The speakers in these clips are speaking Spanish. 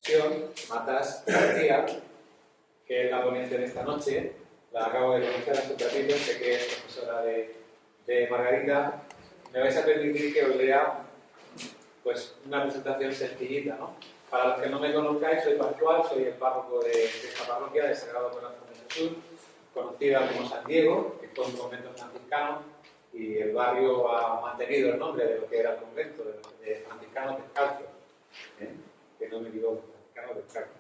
Ascensión Matas García, que es la ponente de esta noche. La acabo de conocer hace un ratito, sé que es profesora de Margarita. Me vais a permitir que os lea pues, una presentación sencillita, ¿no? Para los que no me conozcáis, soy Pascual, soy el párroco de esta parroquia de Sagrado Corazón de Jesús, conocida como San Diego, que fue un convento franciscano, y el barrio ha mantenido el nombre de lo que era el convento, de franciscanos descalzos, que no me equivoco, franciscanos descalzos.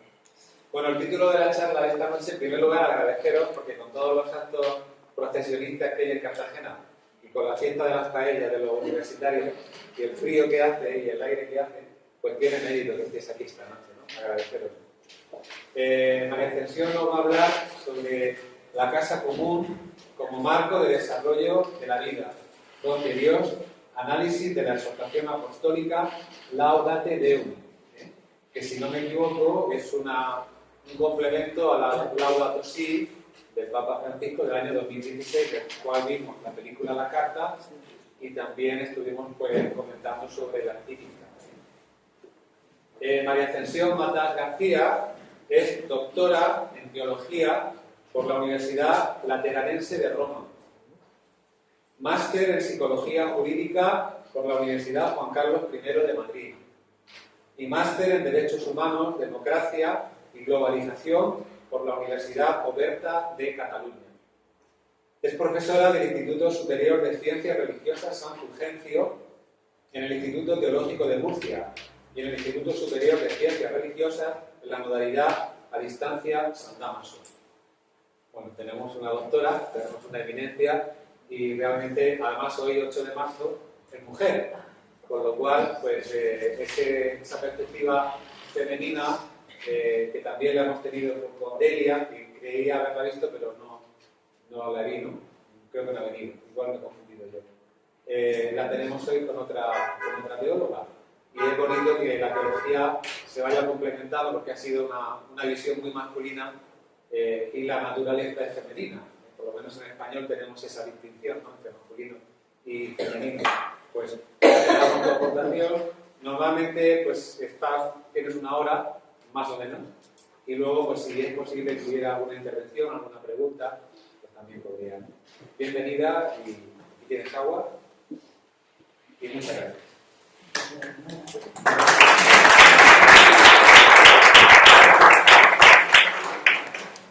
Bueno, el título de la charla de esta noche, en primer lugar, agradeceros, porque con todos los actos procesionistas que hay en Cartagena, y con la fiesta de las paellas de los universitarios, y el frío que hace y el aire que hace, pues tiene mérito que estéis aquí esta noche, ¿no? Agradeceros. María Ascensión nos va a hablar sobre la casa común como marco de desarrollo de la vida, don de Dios, análisis de la exhortación apostólica Laudate Deum, que si no me equivoco es un complemento a la Laudato Si del Papa Francisco del año 2016, del cual vimos la película La Carta y también estuvimos pues, comentando sobre la encíclica. María Ascensión Matas García es doctora en teología por la Universidad Lateranense de Roma, máster en psicología jurídica por la Universidad Juan Carlos I de Madrid y máster en derechos humanos, democracia y globalización por la Universidad Oberta de Cataluña. Es profesora del Instituto Superior de Ciencias Religiosas San Fulgencio, en el Instituto Teológico de Murcia y en el Instituto Superior de Ciencias Religiosas en la modalidad a distancia San Dámaso. Bueno, tenemos una doctora, tenemos una eminencia y realmente, además hoy 8 de marzo, es mujer, con lo cual, pues esa perspectiva femenina que también la hemos tenido con Delia, que creía haberla visto, pero no la vi, ¿no? Creo que no ha venido, igual me he confundido yo. La tenemos hoy con otra teóloga. Y es bonito que la teología se vaya complementando porque ha sido una visión muy masculina y la naturaleza es femenina. Por lo menos en español tenemos esa distinción, ¿no? Entre masculino y femenino. Pues te damos tu aportación. Normalmente pues tienes una hora, más o menos, y luego pues si es posible que hubiera alguna intervención, alguna pregunta, pues también podría. Bienvenida y tienes agua y muchas gracias.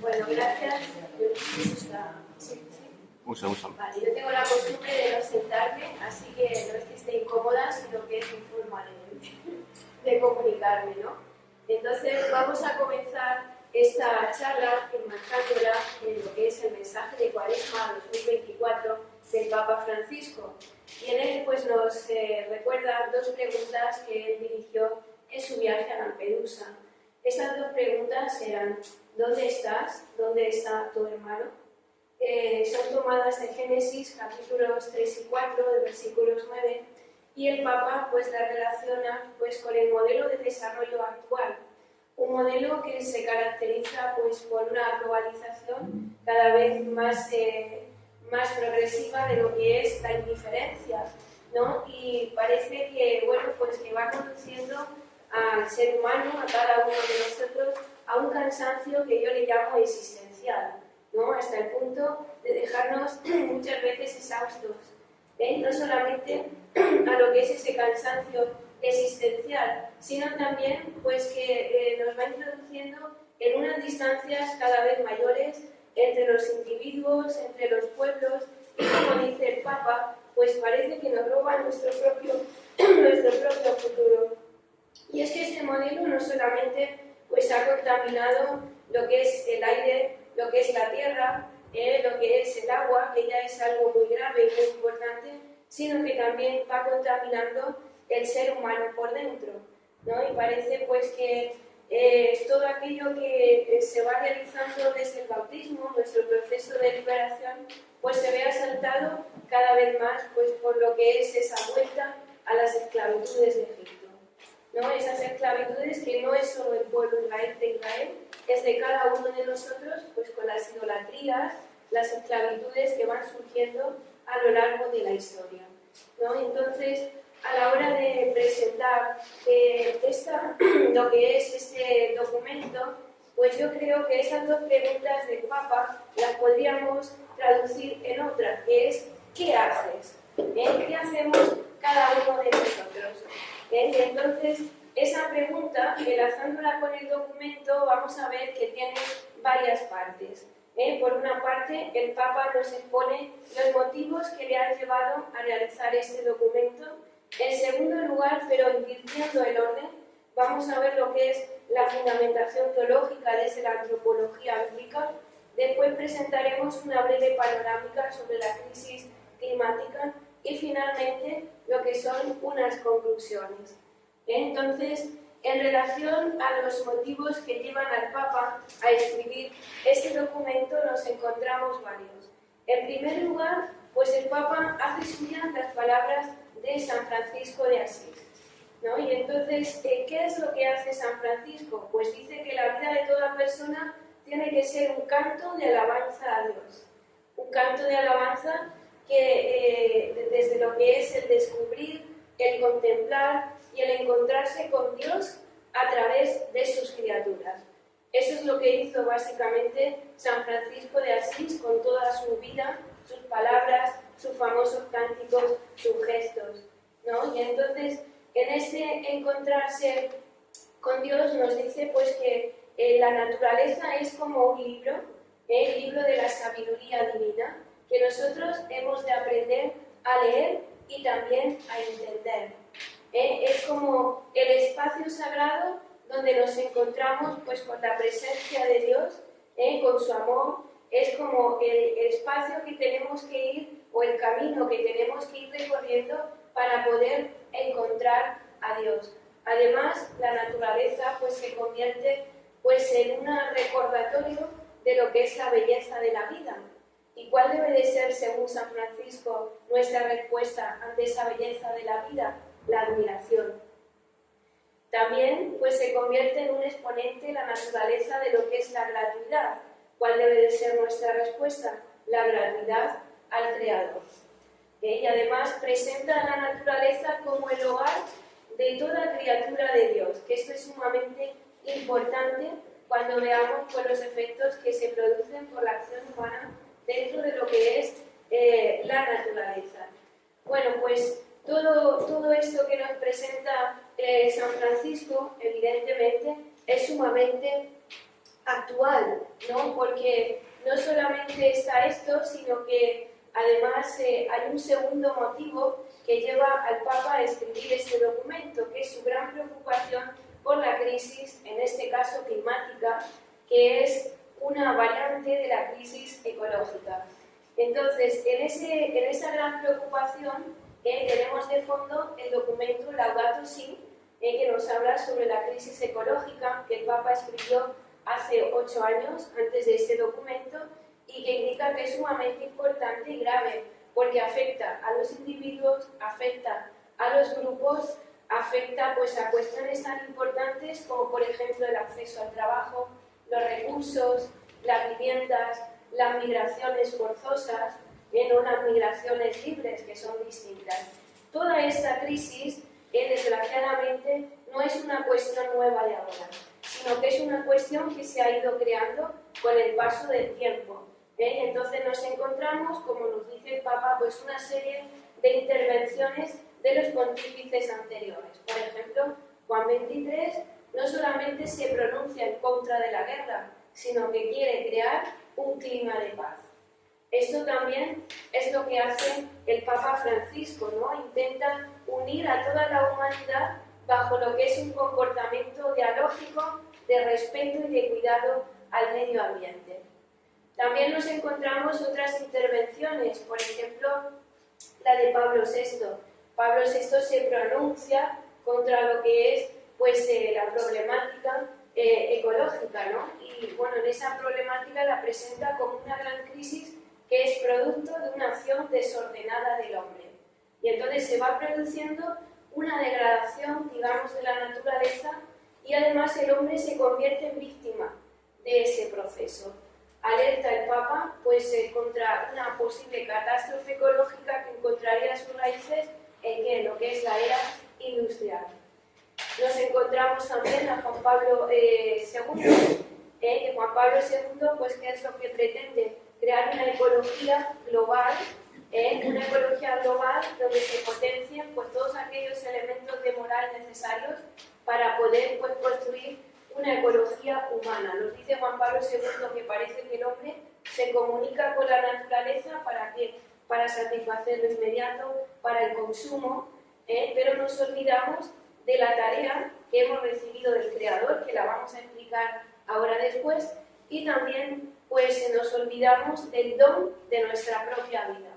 Bueno, gracias. Usa. Vale, yo tengo la costumbre de no sentarme, así que no es que esté incómoda, sino que es mi forma de comunicarme, ¿no? Entonces vamos a comenzar esta charla enmarcándola en lo que es el mensaje de Cuaresma 2024 del Papa Francisco. Y en él pues, nos recuerda dos preguntas que él dirigió en su viaje a Lampedusa. Estas dos preguntas eran: ¿dónde estás? ¿Dónde está tu hermano? Son tomadas de Génesis capítulos 3 y 4, de versículos 9, y el Papa pues la relaciona pues con el modelo de desarrollo actual, un modelo que se caracteriza pues por una globalización cada vez más progresiva de lo que es la indiferencia, ¿no? Y parece que bueno pues que va conduciendo al ser humano, a cada uno de nosotros, a un cansancio que yo le llamo existencial, ¿no? Hasta el punto de dejarnos muchas veces exhaustos, no solamente a lo que es ese cansancio existencial, sino también pues que nos va introduciendo en unas distancias cada vez mayores entre los individuos, entre los pueblos, y como dice el Papa, pues parece que nos roba nuestro propio futuro. Y es que este modelo no solamente pues ha contaminado lo que es el aire, lo que es la tierra, lo que es el agua, que ya es algo muy grave y muy importante, sino que también va contaminando el ser humano por dentro, ¿no? Y parece pues que todo aquello que se va realizando desde el bautismo, nuestro proceso de liberación, pues se ve asaltado cada vez más pues por lo que es esa vuelta a las esclavitudes de Egipto, ¿no? Esas esclavitudes que no es solo el pueblo de Israel, es de cada uno de nosotros, pues con las idolatrías, las esclavitudes que van surgiendo a lo largo de la historia, ¿no? Entonces, a la hora de presentar lo que es este documento, pues yo creo que esas dos preguntas del Papa las podríamos traducir en otra, que es ¿qué haces? ¿Qué hacemos cada uno de nosotros? Y entonces, esa pregunta, enlazándola con el documento, vamos a ver que tiene varias partes. Por una parte, el Papa nos expone los motivos que le han llevado a realizar este documento. En segundo lugar, pero invirtiendo el orden, vamos a ver lo que es la fundamentación teológica desde la antropología bíblica. Después presentaremos una breve panorámica sobre la crisis climática y finalmente lo que son unas conclusiones. Entonces, en relación a los motivos que llevan al Papa a escribir este documento, nos encontramos varios. En primer lugar, pues el Papa hace suyas las palabras de San Francisco de Asís, ¿no? Y entonces, ¿qué es lo que hace San Francisco? Pues dice que la vida de toda persona tiene que ser un canto de alabanza a Dios. Un canto de alabanza que desde lo que es el descubrir, el contemplar y el encontrarse con Dios a través de sus criaturas. Eso es lo que hizo básicamente San Francisco de Asís con toda su vida, sus palabras, sus famosos cánticos, sus gestos, ¿no? Y entonces, en ese encontrarse con Dios nos dice pues que la naturaleza es como un libro, el libro de la sabiduría divina, que nosotros hemos de aprender a leer y también a entender. Es como el espacio sagrado donde nos encontramos pues con la presencia de Dios, con su amor. Es como el espacio que tenemos que ir o el camino que tenemos que ir recorriendo para poder encontrar a Dios. Además, la naturaleza pues se convierte pues en un recordatorio de lo que es la belleza de la vida. ¿Y cuál debe de ser, según San Francisco, nuestra respuesta ante esa belleza de la vida? La admiración. También pues, se convierte en un exponente la naturaleza de lo que es la gratuidad. ¿Cuál debe de ser nuestra respuesta? La gratuidad al Creador. Y además presenta a la naturaleza como el hogar de toda criatura de Dios, que esto es sumamente importante cuando veamos por los efectos que se producen por la acción humana dentro de lo que es la naturaleza. Bueno, pues todo esto que nos presenta San Francisco, evidentemente, es sumamente actual, ¿no? Porque no solamente está esto, sino que además hay un segundo motivo que lleva al Papa a escribir este documento, que es su gran preocupación por la crisis, en este caso climática, que es una variante de la crisis ecológica. Entonces, en esa gran preocupación tenemos de fondo el documento Laudato Si, que nos habla sobre la crisis ecológica que el Papa escribió hace 8 años antes de este documento y que indica que es sumamente importante y grave porque afecta a los individuos, afecta a los grupos, afecta pues, a cuestiones tan importantes como por ejemplo el acceso al trabajo, los recursos, las viviendas, las migraciones forzosas, no las migraciones libres que son distintas. Toda esta crisis, desgraciadamente, no es una cuestión nueva de ahora, sino que es una cuestión que se ha ido creando con el paso del tiempo. Entonces nos encontramos, como nos dice el Papa, pues una serie de intervenciones de los pontífices anteriores. Por ejemplo, Juan XXIII no solamente se pronuncia en contra de la guerra, sino que quiere crear un clima de paz. Esto también es lo que hace el Papa Francisco, ¿no? Intenta unir a toda la humanidad bajo lo que es un comportamiento dialógico, de respeto y de cuidado al medio ambiente. También nos encontramos otras intervenciones, por ejemplo, la de Pablo VI. Pablo VI se pronuncia contra lo que es pues, la problemática ecológica, ¿no? Y bueno, en esa problemática la presenta como una gran crisis que es producto de una acción desordenada del hombre. Y entonces se va produciendo una degradación, digamos, de la naturaleza y además el hombre se convierte en víctima de ese proceso. Alerta el Papa pues, contra una posible catástrofe ecológica que encontraría sus raíces en lo que es la era industrial. Nos encontramos también a Juan Pablo II, que Juan Pablo II, pues, ¿qué es lo que pretende? Crear una ecología global, donde se potencien pues, todos aquellos elementos de moral necesarios para poder pues, construir una ecología humana. Nos dice Juan Pablo II que parece que el hombre se comunica con la naturaleza ¿para qué? Para satisfacer lo inmediato, para el consumo, pero nos olvidamos de la tarea que hemos recibido del Creador, que la vamos a explicar ahora después, y también pues nos olvidamos del don de nuestra propia vida,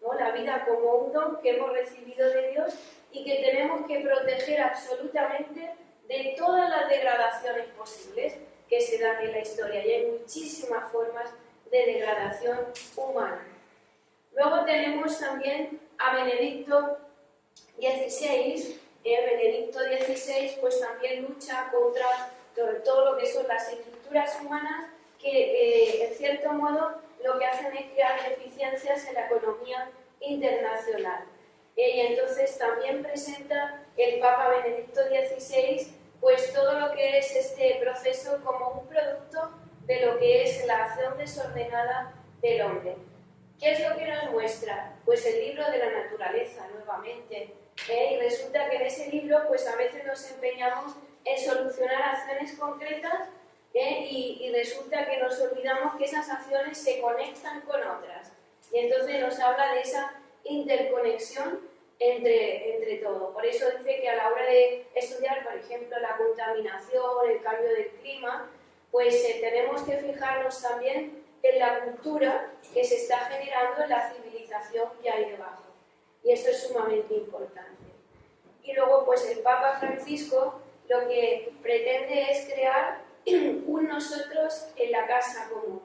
¿no? La vida como un don que hemos recibido de Dios y que tenemos que proteger absolutamente de todas las degradaciones posibles que se dan en la historia, y hay muchísimas formas de degradación humana. Luego tenemos también a Benedicto XVI. Benedicto XVI pues también lucha contra todo lo que son las estructuras humanas que en cierto modo lo que hacen es crear deficiencias en la economía internacional. Y entonces también presenta el Papa Benedicto XVI pues todo lo que es este proceso como un producto de lo que es la acción desordenada del hombre. ¿Qué es lo que nos muestra? Pues el libro de la naturaleza, nuevamente. Y resulta que en ese libro pues a veces nos empeñamos en solucionar acciones concretas y resulta que nos olvidamos que esas acciones se conectan con otras. Y entonces nos habla de esa interconexión entre todo. Por eso dice que a la hora de estudiar, por ejemplo, la contaminación, el cambio del clima, pues tenemos que fijarnos también en la cultura que se está generando en la civilización que hay debajo. Y esto es sumamente importante. Y luego, pues el Papa Francisco lo que pretende es crear un nosotros en la casa común.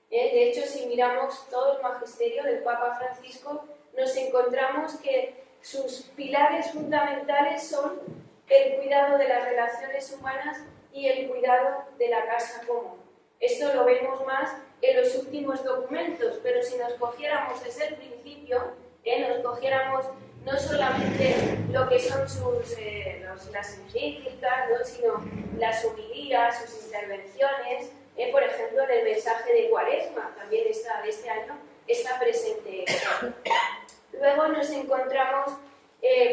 De hecho, si miramos todo el magisterio del Papa Francisco, nos encontramos que sus pilares fundamentales son el cuidado de las relaciones humanas y el cuidado de la casa común. Esto lo vemos más en los últimos documentos, pero si nos cogiéramos desde el principio, nos cogiéramos no solamente lo que son las encíclicas, ¿no? Sino las homilías, sus intervenciones, por ejemplo, en el mensaje de Cuaresma, también de este año, está presente. Luego nos encontramos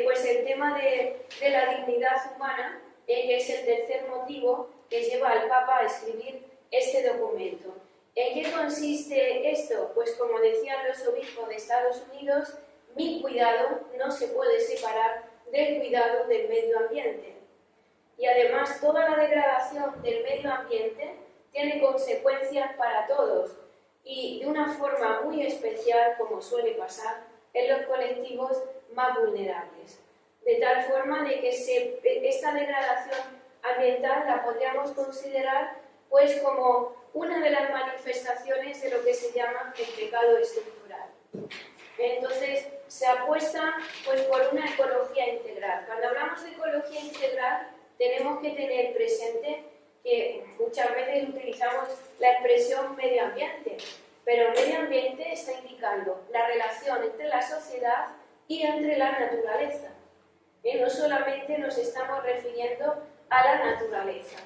pues el tema de la dignidad humana, que es el tercer motivo que lleva al Papa a escribir este documento. ¿En qué consiste esto? Pues como decían los obispos de Estados Unidos, mi cuidado no se puede separar del cuidado del medio ambiente. Y además toda la degradación del medio ambiente tiene consecuencias para todos y de una forma muy especial, como suele pasar, en los colectivos más vulnerables. De tal forma de que esta degradación ambiental la podríamos considerar pues como una de las manifestaciones de lo que se llama el pecado estructural. Entonces, se apuesta pues, por una ecología integral. Cuando hablamos de ecología integral, tenemos que tener presente que muchas veces utilizamos la expresión medio ambiente, pero medio ambiente está indicando la relación entre la sociedad y entre la naturaleza. No solamente nos estamos refiriendo a la naturaleza.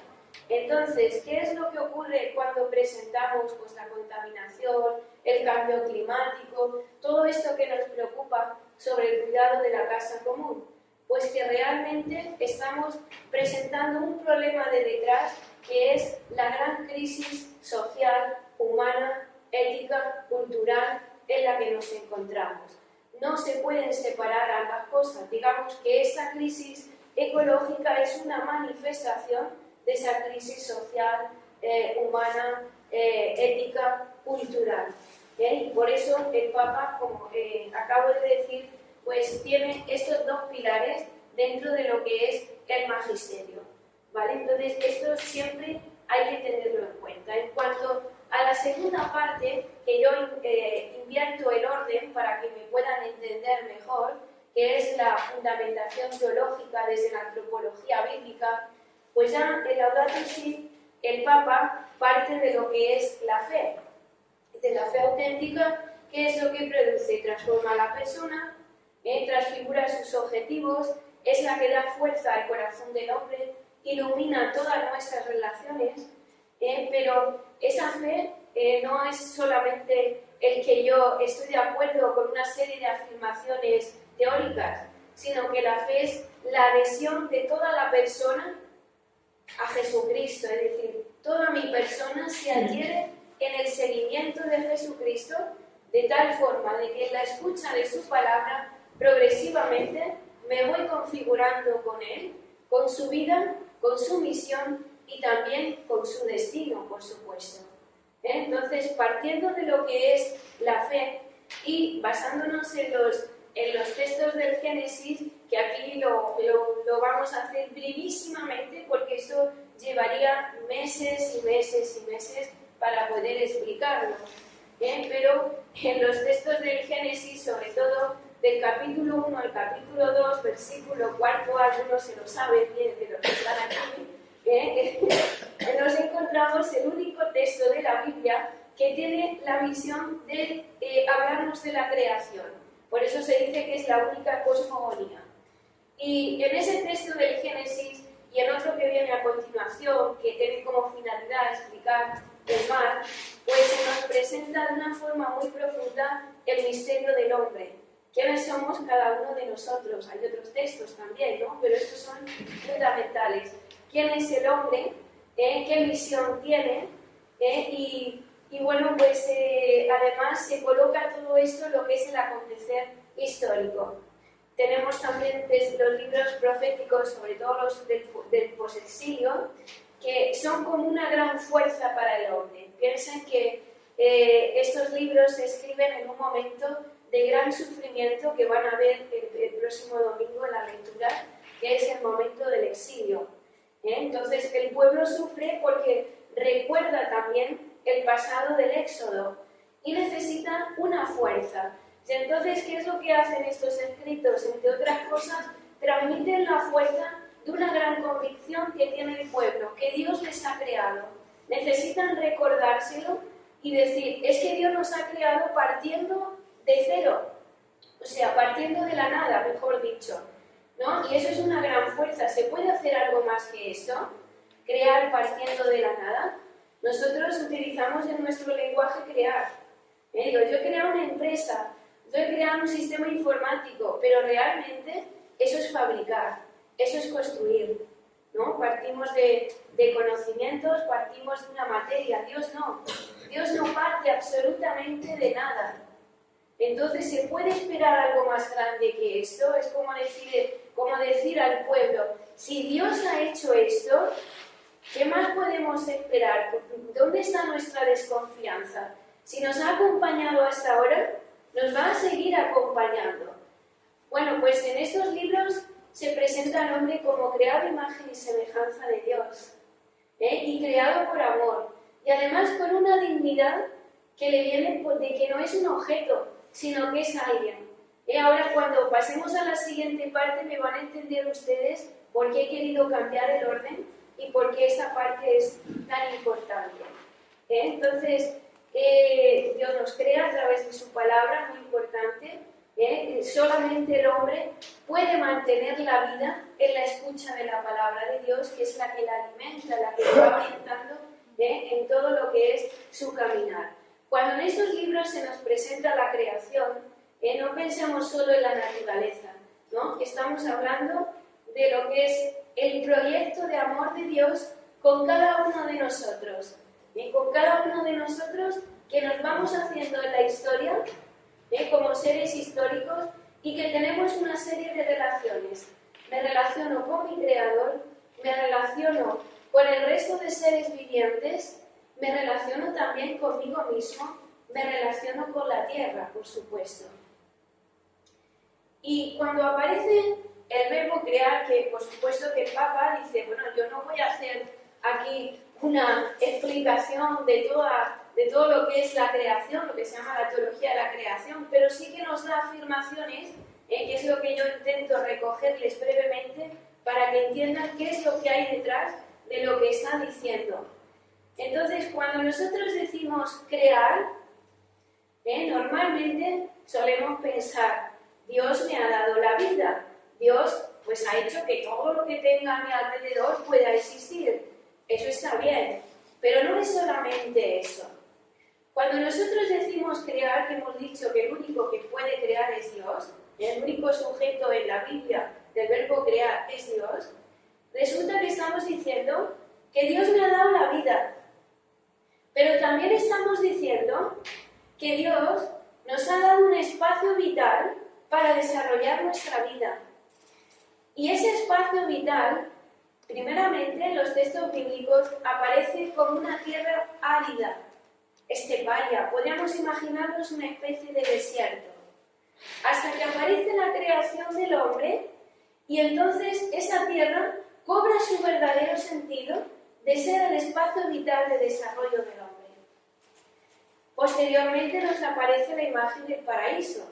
Entonces, ¿qué es lo que ocurre cuando presentamos pues, la contaminación, el cambio climático, todo esto que nos preocupa sobre el cuidado de la casa común? Pues que realmente estamos presentando un problema de detrás que es la gran crisis social, humana, ética, cultural en la que nos encontramos. No se pueden separar ambas cosas. Digamos que esa crisis ecológica es una manifestación de esa crisis social, humana, ética, cultural. Y por eso el Papa, como acabo de decir, pues tiene estos dos pilares dentro de lo que es el magisterio. ¿Vale? Entonces, esto siempre hay que tenerlo en cuenta. En cuanto a la segunda parte, que yo invierto el orden para que me puedan entender mejor, que es la fundamentación teológica desde la antropología bíblica, pues ya en Laudato Si, el Papa parte de lo que es la fe, de la fe auténtica, que es lo que produce, transforma a la persona, transfigura sus objetivos, es la que da fuerza al corazón del hombre, ilumina todas nuestras relaciones, pero esa fe no es solamente el que yo estoy de acuerdo con una serie de afirmaciones teóricas, sino que la fe es la adhesión de toda la persona a Jesucristo, es decir, toda mi persona se adhiere en el seguimiento de Jesucristo de tal forma de que en la escucha de su palabra progresivamente me voy configurando con Él, con su vida, con su misión y también con su destino, por supuesto. Entonces, partiendo de lo que es la fe y basándonos en los textos del Génesis, que aquí lo vamos a hacer brevísimamente porque esto llevaría meses y meses y meses para poder explicarlo. Pero en los textos del Génesis, sobre todo del capítulo 1 al capítulo 2, versículo 4, algunos se lo saben bien de los que están aquí, nos encontramos el único texto de la Biblia que tiene la misión de hablarnos de la creación. Por eso se dice que es la única cosmogonía. Y en ese texto del Génesis y en otro que viene a continuación, que tiene como finalidad explicar el mar, pues se nos presenta de una forma muy profunda el misterio del hombre. ¿Quiénes somos cada uno de nosotros? Hay otros textos también, ¿no? Pero estos son fundamentales. ¿Quién es el hombre? ¿Qué misión tiene? Y bueno, pues además se coloca todo esto en lo que es el acontecer histórico. Tenemos también los libros proféticos, sobre todo los del posexilio, que son como una gran fuerza para el hombre. Piensen que estos libros se escriben en un momento de gran sufrimiento que van a ver el próximo domingo en la lectura, que es el momento del exilio. Entonces el pueblo sufre porque recuerda también el pasado del éxodo y necesita una fuerza. Y entonces, ¿qué es lo que hacen estos escritos? Entre otras cosas, transmiten la fuerza de una gran convicción que tiene el pueblo, que Dios les ha creado. Necesitan recordárselo y decir, es que Dios nos ha creado partiendo de cero, o sea, partiendo de la nada, mejor dicho, ¿no? Y eso es una gran fuerza. ¿Se puede hacer algo más que esto? ¿Crear partiendo de la nada? Nosotros utilizamos en nuestro lenguaje crear. Digo, yo he creado una empresa, yo he creado un sistema informático, pero realmente eso es fabricar, eso es construir, ¿no? Partimos de conocimientos, partimos de una materia. Dios no parte absolutamente de nada. Entonces, ¿se puede esperar algo más grande que esto? Es como decir al pueblo, si Dios ha hecho esto, ¿qué más podemos esperar? ¿Dónde está nuestra desconfianza? Si nos ha acompañado hasta ahora, nos va a seguir acompañando. Bueno, pues en estos libros se presenta al hombre como creado a imagen y semejanza de Dios, y creado por amor, y además con una dignidad que le viene de que no es un objeto, sino que es alguien. Ahora, cuando pasemos a la siguiente parte, me van a entender ustedes por qué he querido cambiar el orden y por qué esta parte es tan importante. Entonces, Dios nos crea a través de su palabra, muy importante. Solamente el hombre puede mantener la vida en la escucha de la palabra de Dios, que es la que la alimenta, la que lo va orientando en todo lo que es su caminar. Cuando en estos libros se nos presenta la creación, no pensemos solo en la naturaleza, ¿no? Estamos hablando de lo que es el proyecto de amor de Dios con cada uno de nosotros, con cada uno de nosotros que nos vamos haciendo en la historia, como seres históricos, y que tenemos una serie de relaciones. Me relaciono con mi Creador, me relaciono con el resto de seres vivientes, me relaciono también conmigo mismo, me relaciono con la tierra, por supuesto. Y cuando aparece el verbo crear, que por supuesto que el Papa dice, bueno, yo no voy a hacer aquí una explicación de todo lo que es la creación, lo que se llama la teología de la creación, pero sí que nos da afirmaciones, que es lo que yo intento recogerles brevemente para que entiendan qué es lo que hay detrás de lo que está diciendo. Entonces, cuando nosotros decimos crear, normalmente solemos pensar Dios me ha dado la vida. Dios pues ha hecho que todo lo que tenga a mi alrededor pueda existir. Eso está bien, pero no es solamente eso. Cuando nosotros decimos crear, que hemos dicho que el único que puede crear es Dios, el único sujeto en la Biblia del verbo crear es Dios, resulta que estamos diciendo que Dios me ha dado la vida, pero también estamos diciendo que Dios nos ha dado un espacio vital para desarrollar nuestra vida. Y ese espacio vital, primeramente en los textos bíblicos, aparece como una tierra árida, esteparia. Podríamos imaginarnos una especie de desierto. Hasta que aparece la creación del hombre y entonces esa tierra cobra su verdadero sentido de ser el espacio vital de desarrollo del hombre. Posteriormente nos aparece la imagen del paraíso,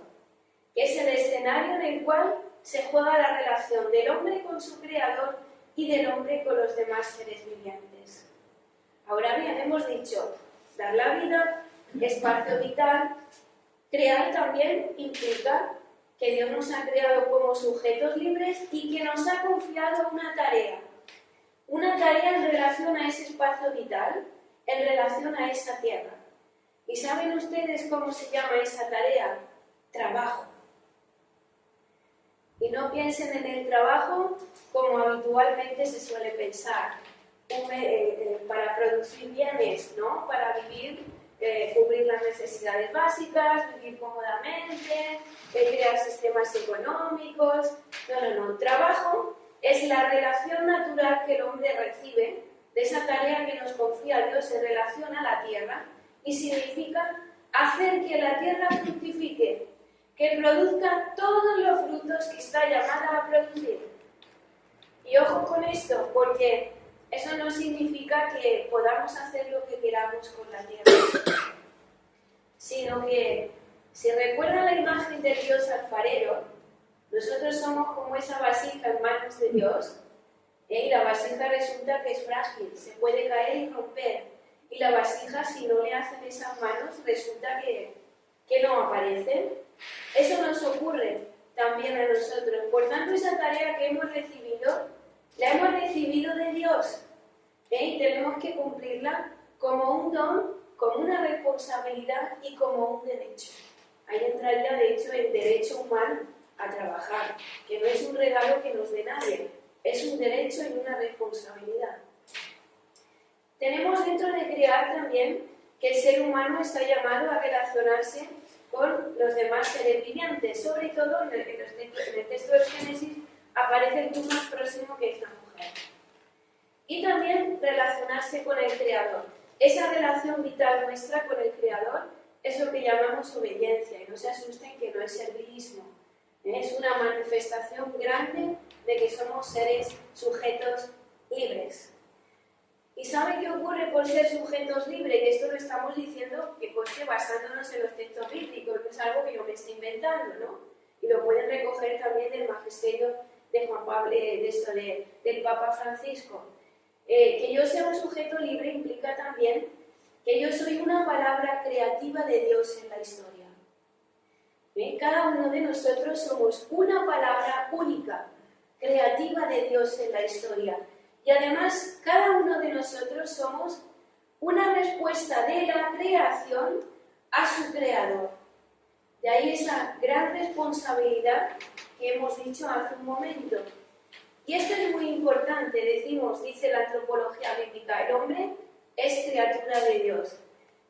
que es el escenario en el cual se juega la relación del hombre con su creador y del hombre con los demás seres vivientes. Ahora bien, hemos dicho, dar la vida, espacio vital, crear también implica que Dios nos ha creado como sujetos libres y que nos ha confiado una tarea en relación a ese espacio vital, en relación a esa tierra. ¿Y saben ustedes cómo se llama esa tarea? Trabajo. Y no piensen en el trabajo como habitualmente se suele pensar, para producir bienes, ¿no? Para vivir, cubrir las necesidades básicas, vivir cómodamente, crear sistemas económicos. No. Trabajo es la relación natural que el hombre recibe de esa tarea que nos confía Dios en relación a la tierra y significa hacer que la tierra fructifique, que produzca todos los frutos que está llamada a producir. Y ojo con esto, porque eso no significa que podamos hacer lo que queramos con la tierra, sino que, si recuerdan la imagen del Dios alfarero, nosotros somos como esa vasija en manos de Dios, y la vasija resulta que es frágil, se puede caer y romper, y la vasija, si no le hacen esas manos, resulta que no aparece. Eso nos ocurre también a nosotros. Por tanto, esa tarea que hemos recibido, la hemos recibido de Dios. Y tenemos que cumplirla como un don, como una responsabilidad y como un derecho. Ahí entraría, de hecho, el derecho humano a trabajar, que no es un regalo que nos dé nadie, es un derecho y una responsabilidad. Tenemos dentro de crear también que el ser humano está llamado a relacionarse con los demás seres vivientes, sobre todo en el texto del Génesis aparece el grupo más próximo, que es la mujer. Y también relacionarse con el Creador. Esa relación vital nuestra con el Creador es lo que llamamos obediencia, y no se asusten que no es servilismo. Es una manifestación grande de que somos seres sujetos libres. ¿Y sabe qué ocurre por ser sujetos libres? Y esto lo estamos diciendo que conste basándonos en los textos bíblicos, no es algo que yo me estoy inventando, ¿no? Y lo pueden recoger también del magisterio de Juan Pablo, del Papa Francisco. Que yo sea un sujeto libre implica también que yo soy una palabra creativa de Dios en la historia. Cada uno de nosotros somos una palabra única, creativa de Dios en la historia. Y además, cada uno de nosotros somos una respuesta de la creación a su creador. De ahí esa gran responsabilidad que hemos dicho hace un momento. Y esto es muy importante, dice la antropología bíblica, el hombre es criatura de Dios.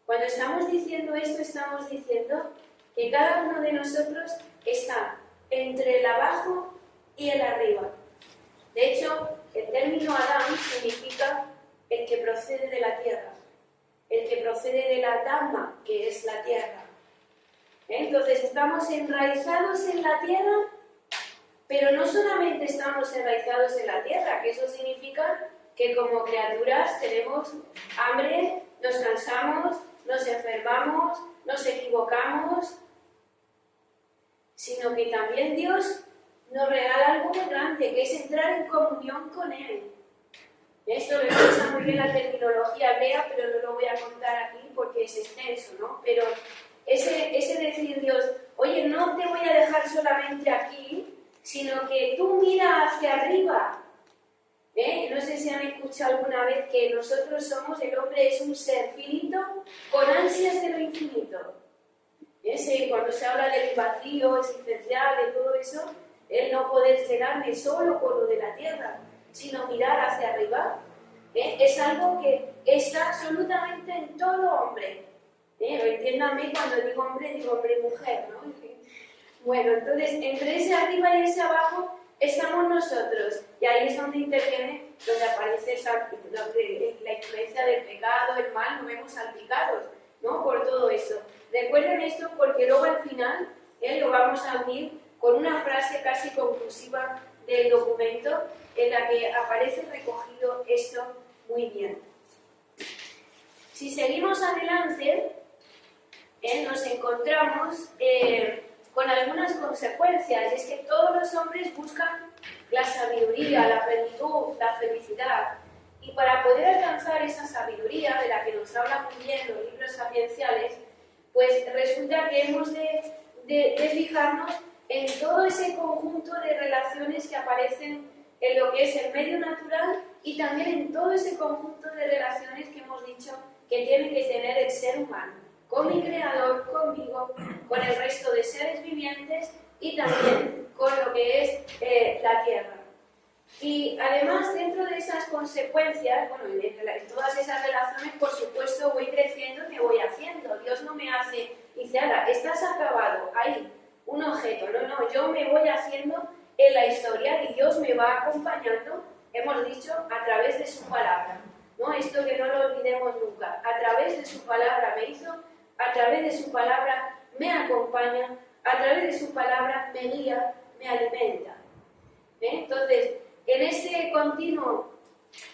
Cuando estamos diciendo esto, estamos diciendo que cada uno de nosotros está entre el abajo y el arriba. De hecho, el término Adán significa el que procede de la tierra, el que procede de la Dhamma, que es la tierra. Entonces, estamos enraizados en la tierra, pero no solamente estamos enraizados en la tierra, que eso significa que como criaturas tenemos hambre, nos cansamos, nos enfermamos, nos equivocamos, sino que también Dios nos regala algo muy grande, que es entrar en comunión con Él. Esto me gusta muy bien la terminología hebrea, pero no lo voy a contar aquí porque es extenso, ¿no? Pero ese decir Dios, oye, no te voy a dejar solamente aquí, sino que tú mira hacia arriba. No sé si han escuchado alguna vez que nosotros somos, el hombre es un ser finito con ansias de lo infinito. Cuando se habla del vacío existencial, de todo eso, el no poder llenarme solo con lo de la tierra, sino mirar hacia arriba, es algo que está absolutamente en todo hombre. Entiéndame, cuando digo hombre y mujer, ¿no? Bueno, entonces, entre ese arriba y ese abajo estamos nosotros, y ahí es donde interviene, donde aparece la influencia del pecado, el mal, nos vemos salpicados, ¿no? Por todo eso. Recuerden esto porque luego al final lo vamos a unir con una frase casi conclusiva del documento en la que aparece recogido esto muy bien. Si seguimos adelante, nos encontramos con algunas consecuencias, y es que todos los hombres buscan la sabiduría, la plenitud, la felicidad, y para poder alcanzar esa sabiduría de la que nos hablan muy bien los libros sapienciales, pues resulta que hemos de fijarnos en todo ese conjunto de relaciones que aparecen en lo que es el medio natural y también en todo ese conjunto de relaciones que hemos dicho que tiene que tener el ser humano, con mi Creador, conmigo, con el resto de seres vivientes y también con lo que es la Tierra. Y además, dentro de esas consecuencias, bueno, en todas esas relaciones, por supuesto, voy creciendo y me voy haciendo. Dios no me hace, dice, ahora, estás acabado, ahí, un objeto. No, yo me voy haciendo en la historia y Dios me va acompañando, hemos dicho, a través de su palabra. ¿No? Esto que no lo olvidemos nunca. A través de su palabra me hizo, a través de su palabra me acompaña, a través de su palabra me guía, me alimenta. Entonces, en este continuo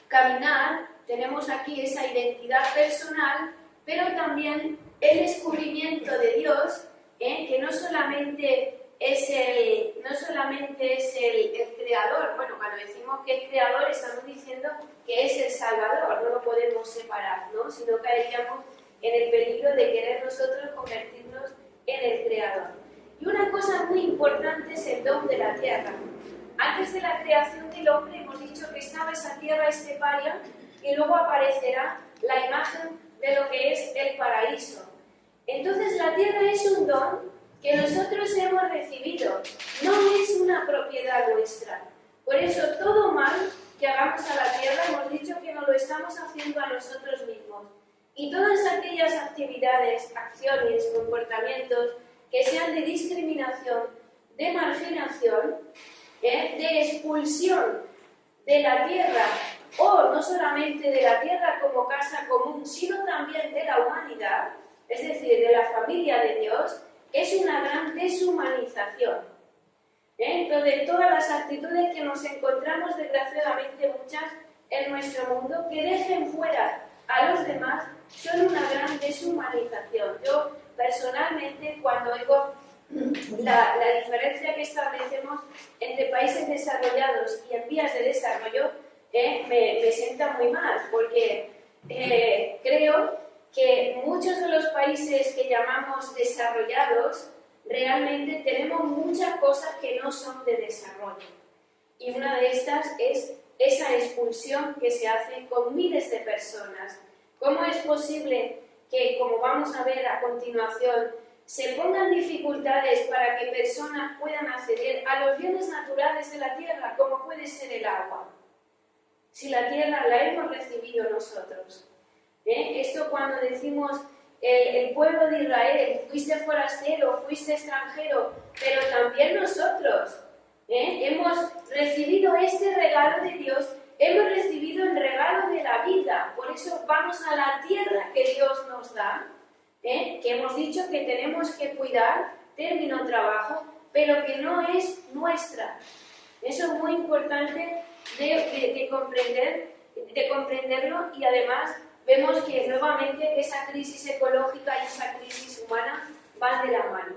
caminar tenemos aquí esa identidad personal, pero también el descubrimiento de Dios, que no solamente es el creador. Bueno, cuando decimos que es creador estamos diciendo que es el salvador, no lo podemos separar, ¿no? Sino caeríamos en el peligro de querer nosotros convertirnos en el creador. Y una cosa muy importante es el don de la tierra. Antes de la creación del hombre hemos dicho que estaba esa tierra esteparia y luego aparecerá la imagen de lo que es el paraíso. Entonces la tierra es un don que nosotros hemos recibido, no es una propiedad nuestra. Por eso todo mal que hagamos a la tierra hemos dicho que nos lo estamos haciendo a nosotros mismos. Y todas aquellas actividades, acciones, comportamientos que sean de discriminación, de marginación, de expulsión de la tierra, o no solamente de la tierra como casa común, sino también de la humanidad, es decir, de la familia de Dios, es una gran deshumanización. Entonces, todas las actitudes que nos encontramos, desgraciadamente muchas, en nuestro mundo, que dejen fuera a los demás, son una gran deshumanización. Yo, personalmente, cuando oigo la diferencia que establecemos entre países desarrollados y en vías de desarrollo, me sienta muy mal, porque creo que muchos de los países que llamamos desarrollados realmente tenemos muchas cosas que no son de desarrollo. Y una de estas es esa expulsión que se hace con miles de personas. ¿Cómo es posible que, como vamos a ver a continuación, se pongan dificultades para que personas puedan acceder a los bienes naturales de la tierra, como puede ser el agua? Si la tierra la hemos recibido nosotros. Esto cuando decimos el pueblo de Israel, fuiste forastero, fuiste extranjero, pero también nosotros hemos recibido este regalo de Dios, hemos recibido el regalo de la vida. Por eso vamos a la tierra que Dios nos da, que hemos dicho que tenemos que cuidar, término trabajo, pero que no es nuestra. Eso es muy importante de comprenderlo, y además vemos que nuevamente esa crisis ecológica y esa crisis humana van de la mano.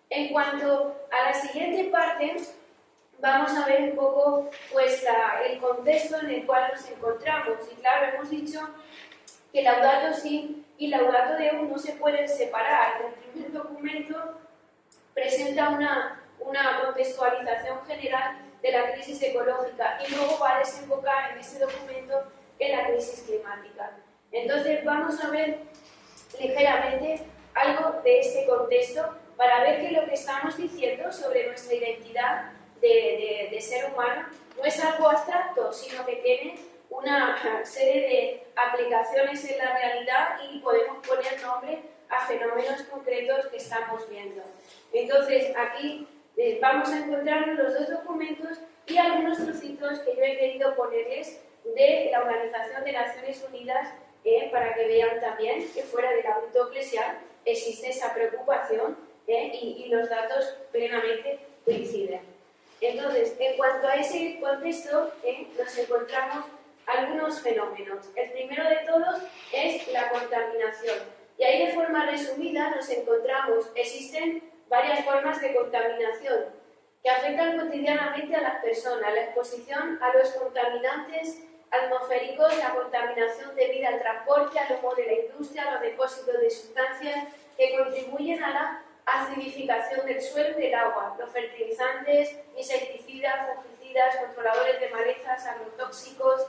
En cuanto a la siguiente parte, vamos a ver un poco pues, el contexto en el cual nos encontramos. Y claro, hemos dicho que Laudato Si y Laudato Deum no se pueden separar. El primer documento presenta una contextualización general de la crisis ecológica y luego va a desembocar en ese documento en la crisis climática. Entonces vamos a ver ligeramente algo de este contexto para ver que lo que estamos diciendo sobre nuestra identidad de ser humano no es algo abstracto, sino que tiene una serie de aplicaciones en la realidad y podemos poner nombre a fenómenos concretos que estamos viendo. Entonces, aquí vamos a encontrar los dos documentos y algunos trocitos que yo he querido ponerles de la Organización de Naciones Unidas para que vean también que fuera del ámbito eclesial existe esa preocupación y los datos plenamente coinciden. Entonces, en cuanto a ese contexto, nos encontramos algunos fenómenos. El primero de todos es la contaminación. Y ahí de forma resumida nos encontramos, existen varias formas de contaminación que afectan cotidianamente a las personas. La exposición a los contaminantes atmosféricos, la contaminación debida al transporte, al humo de la industria, a los depósitos de sustancias que contribuyen a la acidificación del suelo y del agua, los fertilizantes, insecticidas, fungicidas, controladores de malezas, agrotóxicos,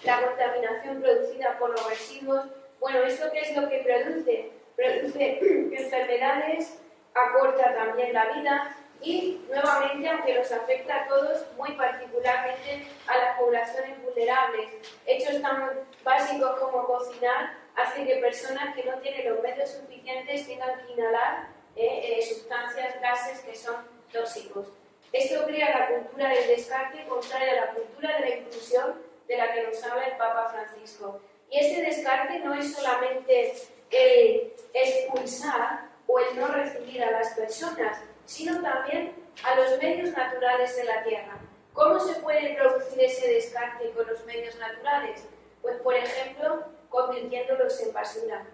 la contaminación producida por los residuos. Bueno, ¿esto qué es lo que produce? Produce enfermedades, acorta también la vida y, nuevamente, aunque los afecta a todos, muy particularmente a las poblaciones vulnerables. Hechos tan básicos como cocinar hacen que personas que no tienen los medios suficientes tengan que inhalar sustancias, gases que son tóxicos. Esto crea la cultura del descarte contraria a la cultura de la inclusión de la que nos habla el Papa Francisco. Y este descarte no es solamente el expulsar o el no recibir a las personas, sino también a los medios naturales de la Tierra. ¿Cómo se puede producir ese descarte con los medios naturales? Pues, por ejemplo, convirtiéndolos en basura.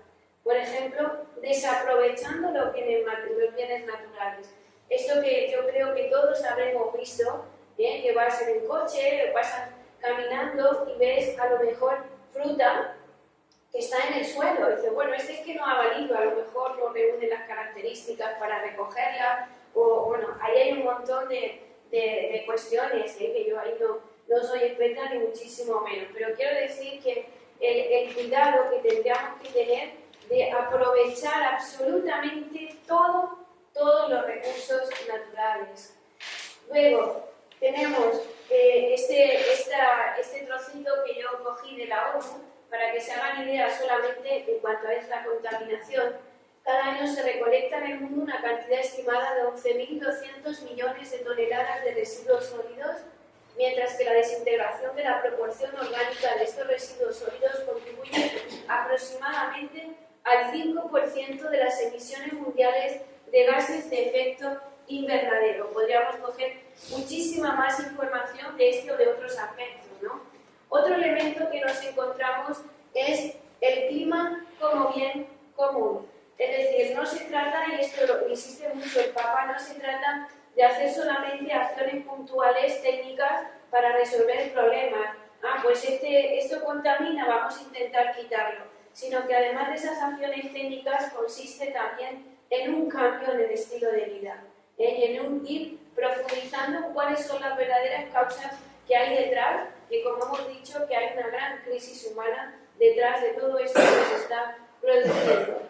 Por ejemplo, desaprovechando los bienes naturales. Esto que yo creo que todos habremos visto, que vas en el coche, vas caminando y ves a lo mejor fruta que está en el suelo. Y dices, bueno, este es que no ha valido, a lo mejor no reúne las características para recogerla, o bueno, ahí hay un montón de cuestiones, que yo ahí no soy experta ni muchísimo menos, pero quiero decir que el cuidado que tendríamos que tener de aprovechar absolutamente todos los recursos naturales. Luego tenemos este trocito que yo cogí de la ONU para que se hagan idea solamente en cuanto a la contaminación. Cada año se recolecta en el mundo una cantidad estimada de 11.200 millones de toneladas de residuos sólidos, mientras que la desintegración de la proporción orgánica de estos residuos sólidos contribuye aproximadamente al 5% de las emisiones mundiales de gases de efecto invernadero. Podríamos coger muchísima más información de este o de otros aspectos, ¿no? Otro elemento que nos encontramos es el clima como bien común. Es decir, no se trata, y esto lo insiste mucho el Papa, no se trata de hacer solamente acciones puntuales técnicas para resolver problemas. Pues esto contamina, vamos a intentar quitarlo. Sino que además de esas acciones técnicas consiste también en un cambio en el estilo de vida, y en un ir profundizando cuáles son las verdaderas causas que hay detrás, que como hemos dicho, que hay una gran crisis humana detrás de todo esto que se está produciendo.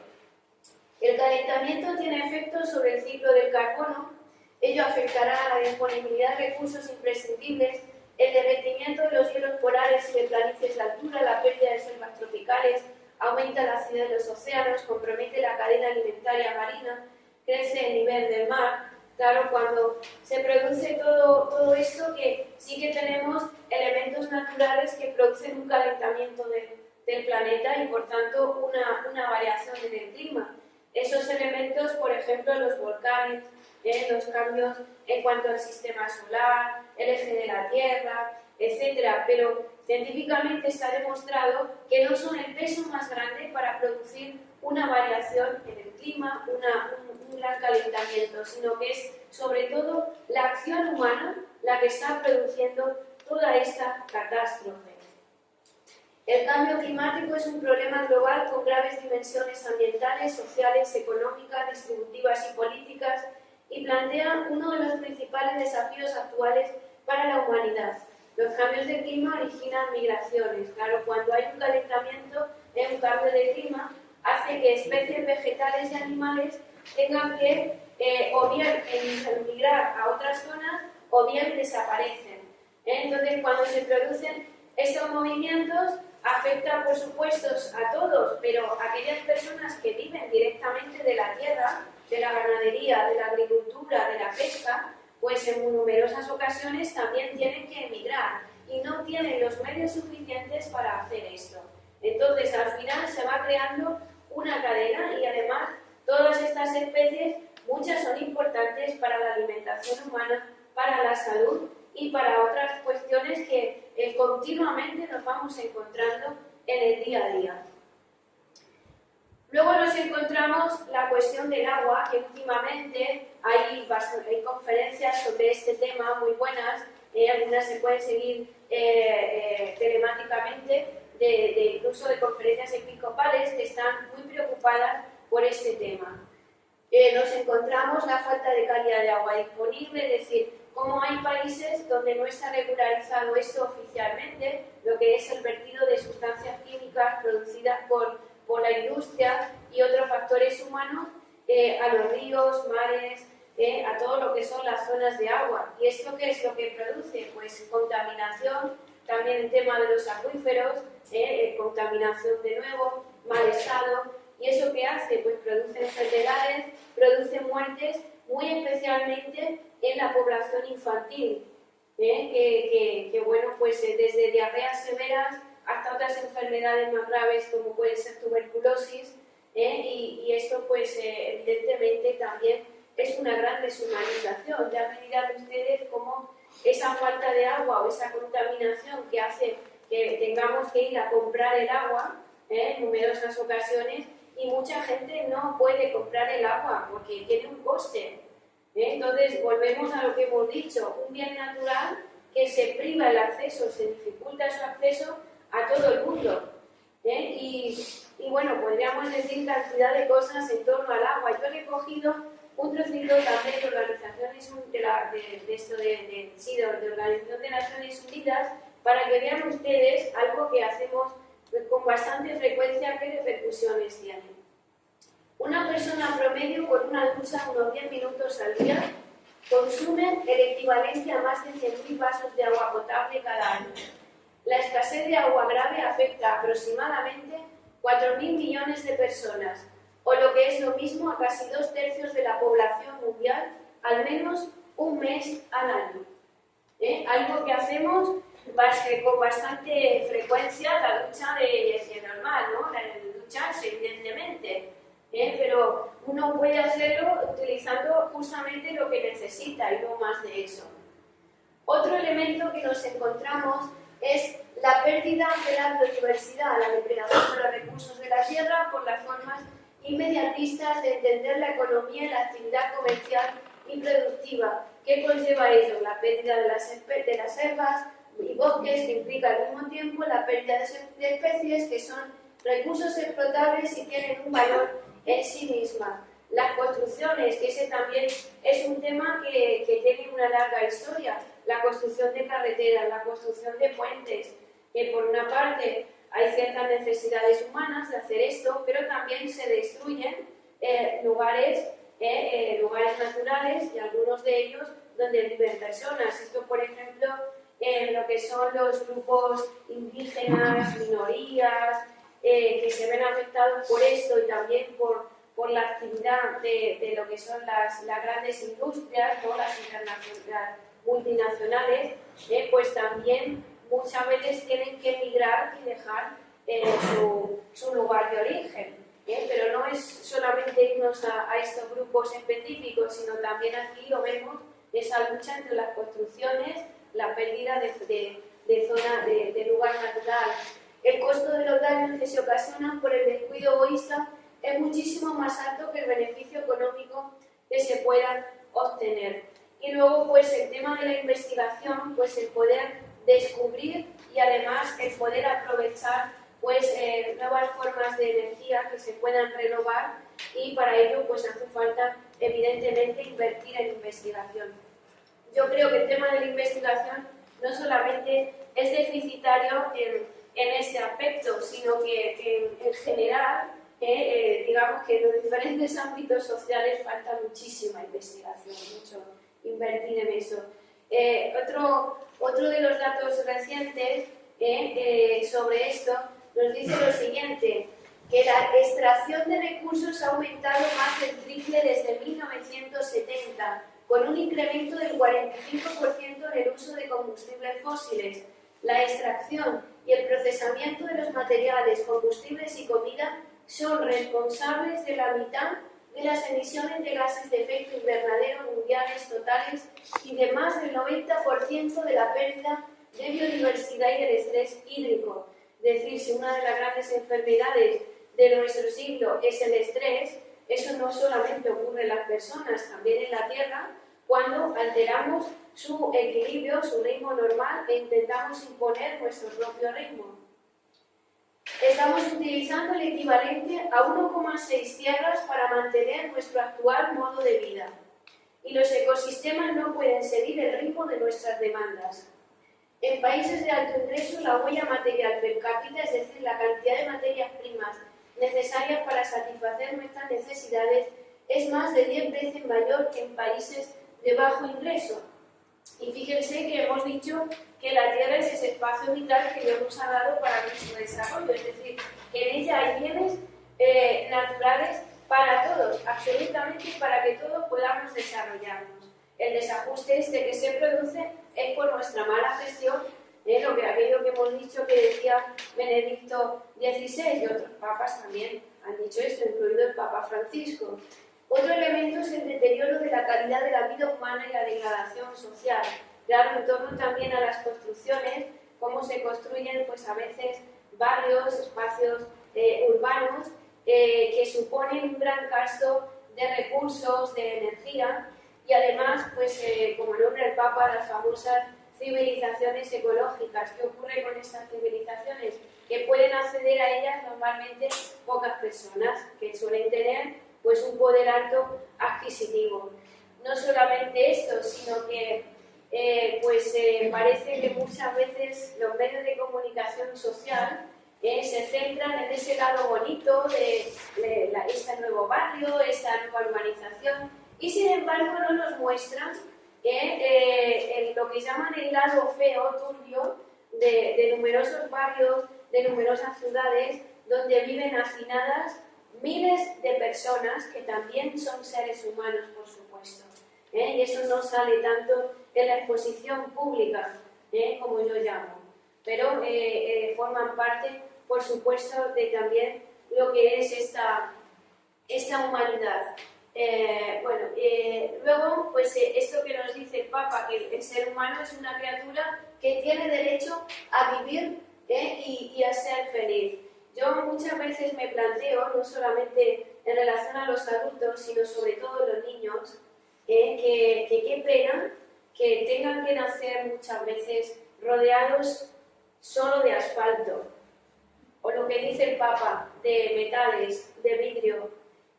El calentamiento tiene efectos sobre el ciclo del carbono. Ello afectará a la disponibilidad de recursos imprescindibles, el derretimiento de los hielos polares y de planicies de altura, la pérdida de selvas tropicales, aumenta la acidez de los océanos, compromete la cadena alimentaria marina, crece el nivel del mar. Claro, cuando se produce todo esto, que sí que tenemos elementos naturales que producen un calentamiento del planeta y, por tanto, una variación en el clima. Esos elementos, por ejemplo, los volcanes, los cambios en cuanto al sistema solar, el eje de la Tierra, etc. Pero científicamente está demostrado que no son el peso más grande para producir una variación en el clima, un gran calentamiento, sino que es sobre todo la acción humana la que está produciendo toda esta catástrofe. El cambio climático es un problema global con graves dimensiones ambientales, sociales, económicas, distributivas y políticas y plantea uno de los principales desafíos actuales para la humanidad. Los cambios de clima originan migraciones. Claro, cuando hay un calentamiento, un cambio de clima, hace que especies vegetales y animales tengan que o bien migrar a otras zonas o bien desaparecen. Entonces, cuando se producen estos movimientos, afecta, por supuesto, a todos, pero a aquellas personas que viven directamente de la tierra, de la ganadería, de la agricultura, de la pesca, pues en numerosas ocasiones también tienen que emigrar y no tienen los medios suficientes para hacer esto. Entonces, al final se va creando una cadena y además todas estas especies, muchas son importantes para la alimentación humana, para la salud y para otras cuestiones que continuamente nos vamos encontrando en el día a día. Luego nos encontramos la cuestión del agua, que últimamente hay conferencias sobre este tema muy buenas, algunas se pueden seguir telemáticamente, incluso de conferencias episcopales que están muy preocupadas por este tema. Nos encontramos la falta de calidad de agua disponible, es decir, como hay países donde no está regularizado esto oficialmente, lo que es el vertido de sustancias químicas producidas por la industria y otros factores humanos a los ríos, mares, a todo lo que son las zonas de agua. ¿Y esto qué es lo que produce? Pues contaminación, también el tema de los acuíferos, contaminación de nuevo, mal estado. ¿Y eso qué hace? Pues produce enfermedades, produce muertes, muy especialmente en la población infantil, que bueno, pues desde diarreas severas hasta otras enfermedades más graves como puede ser tuberculosis, y esto pues evidentemente también es una gran deshumanización. Ya me dirán ustedes cómo esa falta de agua o esa contaminación que hace que tengamos que ir a comprar el agua en numerosas ocasiones, y mucha gente no puede comprar el agua porque tiene un coste. Entonces volvemos a lo que hemos dicho, un bien natural que se priva el acceso, se dificulta su acceso a todo el mundo. Y bueno, podríamos decir cantidad de cosas en torno al agua. Yo he cogido un trocito también de organizaciones de Organización de Naciones Unidas para que vean ustedes algo que hacemos con bastante frecuencia, qué repercusiones tiene. Una persona promedio con una ducha unos 10 minutos al día consume el equivalente a más de 100.000 vasos de agua potable cada año. La escasez de agua grave afecta aproximadamente 4.000 millones de personas, o lo que es lo mismo a casi 2/3 de la población mundial, al menos un mes al año. Algo que hacemos con bastante frecuencia, la ducha de normal, ¿no? La de ducharse, evidentemente. Pero uno puede hacerlo utilizando justamente lo que necesita y no más de eso. Otro elemento que nos encontramos es la pérdida de la biodiversidad, la depredación de los recursos de la tierra por las formas inmediatistas de entender la economía y la actividad comercial y productiva. ¿Qué conlleva ello? La pérdida de las selvas y bosques, que implica al mismo tiempo la pérdida de especies que son recursos explotables y tienen un valor en sí misma. Las construcciones, que ese también es un tema que tiene una larga historia, la construcción de carreteras, la construcción de puentes, que por una parte hay ciertas necesidades humanas de hacer esto, pero también se destruyen lugares naturales, y algunos de ellos donde viven personas. Esto, por ejemplo, en lo que son los grupos indígenas, minorías, que se ven afectados por esto y también por la actividad de lo que son las grandes industrias, ¿no? las multinacionales, pues también muchas veces tienen que emigrar y dejar su lugar de origen. Pero no es solamente irnos a estos grupos específicos, sino también aquí lo vemos, esa lucha entre las construcciones, la pérdida de zona de lugar natural. El costo de los daños que se ocasionan por el descuido egoísta es muchísimo más alto que el beneficio económico que se pueda obtener. Y luego, pues el tema de la investigación, pues el poder descubrir y además el poder aprovechar pues nuevas formas de energía que se puedan renovar, y para ello pues hace falta evidentemente invertir en investigación. Yo creo que el tema de la investigación no solamente es deficitario en este aspecto, sino que en general, digamos que en los diferentes ámbitos sociales falta muchísima investigación, mucho invertir en eso. Otro de los datos recientes sobre esto nos dice lo siguiente, que la extracción de recursos ha aumentado más del triple desde 1970, con un incremento del 45% en el uso de combustibles fósiles. La extracción y el procesamiento de los materiales, combustibles y comida son responsables de la mitad de las emisiones de gases de efecto invernadero mundiales totales y de más del 90% de la pérdida de biodiversidad y del estrés hídrico. Es decir, si una de las grandes enfermedades de nuestro siglo es el estrés, eso no solamente ocurre en las personas, también en la Tierra, cuando alteramos su equilibrio, su ritmo normal, e intentamos imponer nuestro propio ritmo. Estamos utilizando el equivalente a 1,6 tierras para mantener nuestro actual modo de vida. Y los ecosistemas no pueden seguir el ritmo de nuestras demandas. En países de alto ingreso, la huella material per cápita, es decir, la cantidad de materias primas necesarias para satisfacer nuestras necesidades, es más de 10 veces mayor que en países de bajo ingreso. Y fíjense que hemos dicho que la Tierra es ese espacio vital que Dios nos ha dado para nuestro desarrollo, es decir, que en ella hay bienes naturales para todos, absolutamente para que todos podamos desarrollarnos. El desajuste que se produce es por nuestra mala gestión, aquello que hemos dicho que decía Benedicto XVI, y otros papas también han dicho esto, incluido el Papa Francisco. Otro elemento es el deterioro de la calidad de la vida humana y la degradación social. Claro, en torno también a las construcciones, cómo se construyen pues a veces barrios, espacios urbanos que suponen un gran gasto de recursos, de energía, y además, pues como nombra el Papa, las famosas civilizaciones ecológicas. ¿Qué ocurre con estas civilizaciones? Que pueden acceder a ellas normalmente pocas personas, que suelen tener pues un poder alto adquisitivo. No solamente esto, sino que parece que muchas veces los medios de comunicación social se centran en ese lado bonito de este nuevo barrio, esta nueva urbanización, y sin embargo no nos muestran lo que llaman el lado feo, turbio, de numerosos barrios, de numerosas ciudades, donde viven hacinadas miles de personas que también son seres humanos, por supuesto. Y eso no sale tanto en la exposición pública, como yo llamo, pero forman parte, por supuesto, de también lo que es esta humanidad. Luego, pues esto que nos dice el Papa, que el ser humano es una criatura que tiene derecho a vivir y a ser feliz. Yo muchas veces me planteo, no solamente en relación a los adultos, sino sobre todo los niños, que qué pena que tengan que nacer muchas veces rodeados solo de asfalto, o lo que dice el Papa, de metales, de vidrio,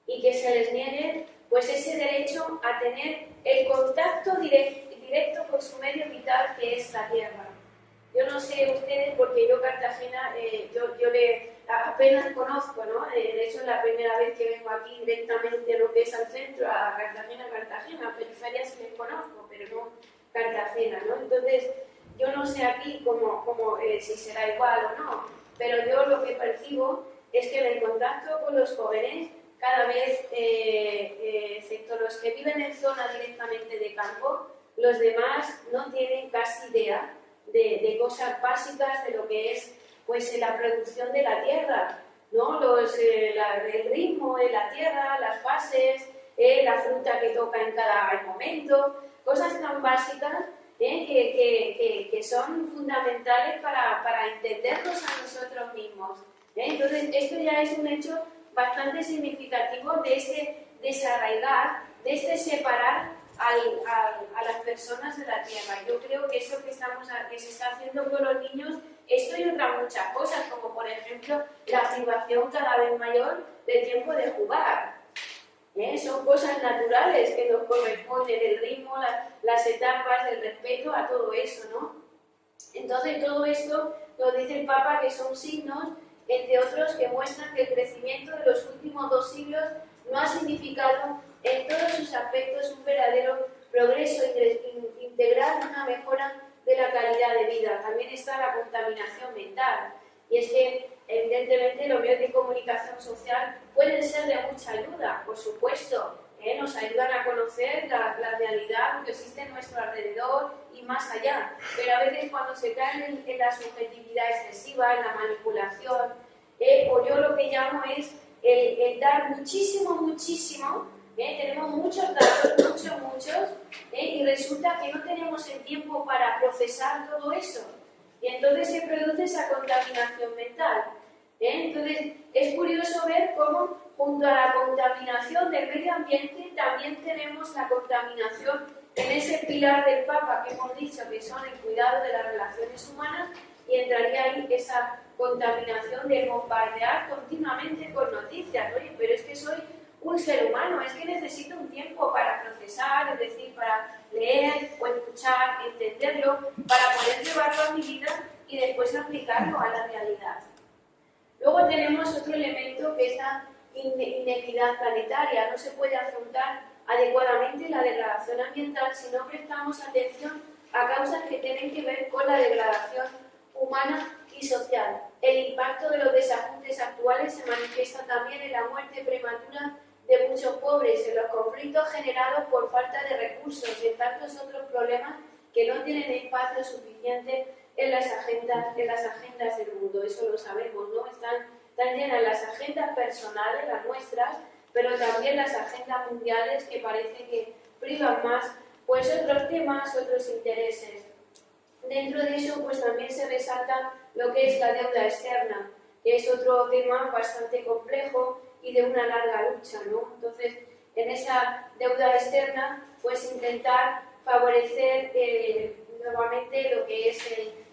y que se les niegue pues ese derecho a tener el contacto directo con su medio vital, que es la tierra. Yo no sé ustedes, porque yo Cartagena, yo apenas conozco, ¿no? De hecho es la primera vez que vengo aquí directamente a lo que es al centro, a Cartagena, periferias sí les conozco, pero no Cartagena, ¿no? Entonces, yo no sé aquí si será igual o no, pero yo lo que percibo es que en el contacto con los jóvenes, cada vez, excepto los que viven en zona directamente de campo, los demás no tienen casi idea de cosas básicas de lo que es pues la producción de la tierra, ¿no? El ritmo de la tierra, las fases, la fruta que toca en cada momento, cosas tan básicas que son fundamentales para entendernos a nosotros mismos. Entonces, esto ya es un hecho bastante significativo de ese desarraigar, de ese separar a las personas de la tierra. Yo creo que eso que se está haciendo con los niños esto y otras muchas cosas, como por ejemplo la privación cada vez mayor del tiempo de jugar. Son cosas naturales que nos corresponden, el ritmo, las etapas, el respeto a todo eso, ¿no? Entonces todo esto nos dice el Papa que son signos, entre otros, que muestran que el crecimiento de los últimos 2 siglos no ha significado en todos sus aspectos un verdadero progreso integral, una mejora de la calidad de vida. También está la contaminación mental. Y es que, evidentemente, los medios de comunicación social pueden ser de mucha ayuda, por supuesto. Nos ayudan a conocer la realidad que existe en nuestro alrededor y más allá. Pero a veces cuando se caen en la subjetividad excesiva, en la manipulación, o yo lo que llamo es el dar muchísimo, tenemos muchos datos, muchos, y resulta que no tenemos el tiempo para procesar todo eso. Y entonces se produce esa contaminación mental. Entonces es curioso ver cómo junto a la contaminación del medio ambiente también tenemos la contaminación en ese pilar del Papa que hemos dicho que son el cuidado de las relaciones humanas, y entraría ahí esa contaminación de bombardear continuamente con noticias. Oye, pero es que soy un ser humano, es que necesito un tiempo para procesar, es decir, para leer o escuchar, entenderlo, para poder llevarlo a mi vida y después aplicarlo a la realidad. Luego tenemos otro elemento que es la inequidad planetaria. No se puede afrontar adecuadamente la degradación ambiental si no prestamos atención a causas que tienen que ver con la degradación humana y social. El impacto de los desajustes actuales se manifiesta también en la muerte prematura de muchos pobres, en los conflictos generados por falta de recursos y en tantos otros problemas que no tienen espacio suficiente en las agendas del mundo. Eso lo sabemos, ¿no? Están llenas las agendas personales, las nuestras, pero también las agendas mundiales que parece que privan más pues otros temas, otros intereses. Dentro de eso pues también se resalta lo que es la deuda externa, que es otro tema bastante complejo y de una larga lucha, ¿no? Entonces, en esa deuda externa, pues intentar favorecer nuevamente lo que es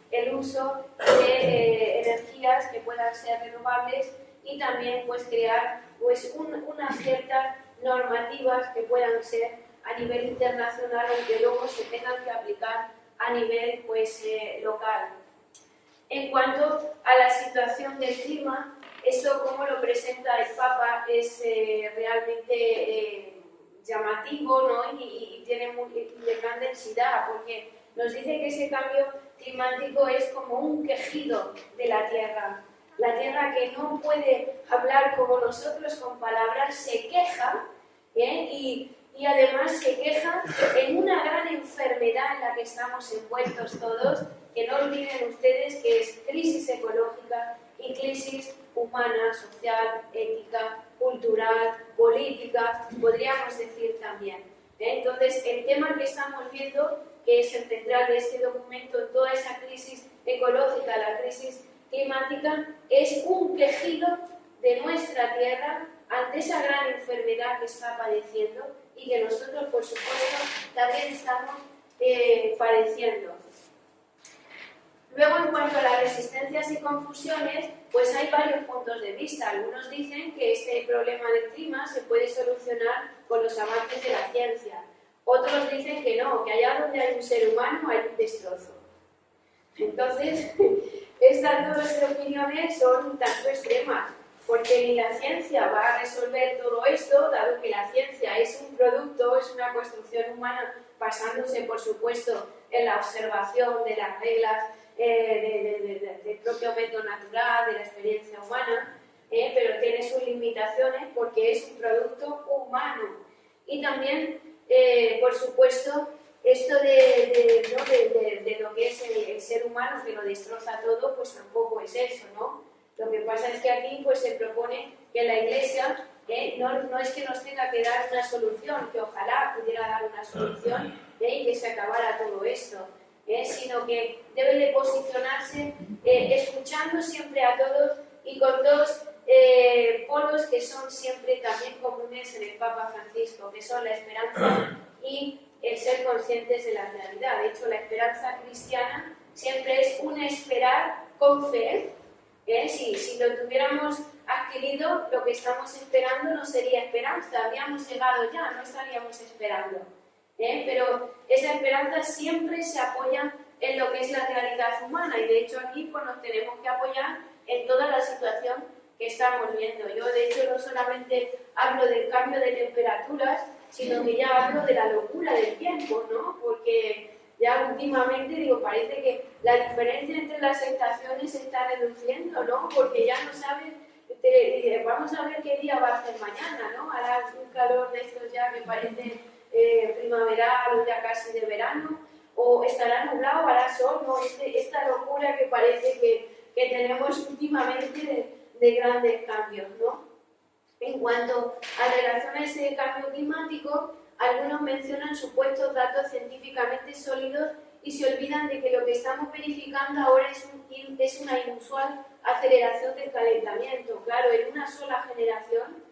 el uso de energías que puedan ser renovables y también pues crear pues unas ciertas normativas que puedan ser a nivel internacional, aunque luego se tengan que aplicar a nivel pues local. En cuanto a la situación del clima, esto como lo presenta el Papa es realmente llamativo, ¿no? y tiene de gran densidad, porque nos dice que ese cambio climático es como un quejido de la Tierra. La Tierra, que no puede hablar como nosotros con palabras, se queja, y además se queja en una gran enfermedad en la que estamos envueltos todos, que no olviden ustedes que es crisis ecológica y crisis humana, social, ética, cultural, política, podríamos decir también. Entonces, el tema que estamos viendo, que es el central de este documento en toda esa crisis ecológica, la crisis climática, es un quejido de nuestra Tierra ante esa gran enfermedad que está padeciendo y que nosotros, por supuesto, también estamos padeciendo. Luego, en cuanto a las resistencias y confusiones, pues hay varios puntos de vista. Algunos dicen que este problema del clima se puede solucionar con los avances de la ciencia. Otros dicen que no, que allá donde hay un ser humano hay un destrozo. Entonces, estas dos opiniones son un tanto extremas, porque ni la ciencia va a resolver todo esto, dado que la ciencia es un producto, es una construcción humana, basándose, por supuesto, en la observación de las reglas del propio método natural, de la experiencia humana, pero tiene sus limitaciones porque es un producto humano. Y también, por supuesto, esto de lo que es el ser humano, que lo destroza todo, pues tampoco es eso, ¿no? Lo que pasa es que aquí pues, se propone que la Iglesia no es que nos tenga que dar una solución, que ojalá pudiera dar una solución y que se acabara todo esto, sino que debe de posicionarse escuchando siempre a todos y con dos polos que son siempre también comunes en el Papa Francisco, que son la esperanza y el ser conscientes de la realidad. De hecho, la esperanza cristiana siempre es un esperar con fe. Si lo tuviéramos adquirido, lo que estamos esperando no sería esperanza, habríamos llegado ya, no estaríamos esperando. Pero esa esperanza siempre se apoya en lo que es la realidad humana, y de hecho aquí pues, nos tenemos que apoyar en toda la situación que estamos viendo. Yo de hecho no solamente hablo del cambio de temperaturas, sino que ya hablo de la locura del tiempo, ¿no? Porque ya últimamente, digo, parece que la diferencia entre las estaciones se está reduciendo, ¿no? Porque ya no sabes, vamos a ver qué día va a ser mañana, ¿no? Hará un calor de estos ya que parece primaveral o ya casi de verano, o estará nublado, hará sol, ¿no? Esta locura que parece que tenemos últimamente de grandes cambios, ¿no? En cuanto a relación a ese cambio climático, algunos mencionan supuestos datos científicamente sólidos y se olvidan de que lo que estamos verificando ahora es una inusual aceleración del calentamiento. Claro, en una sola generación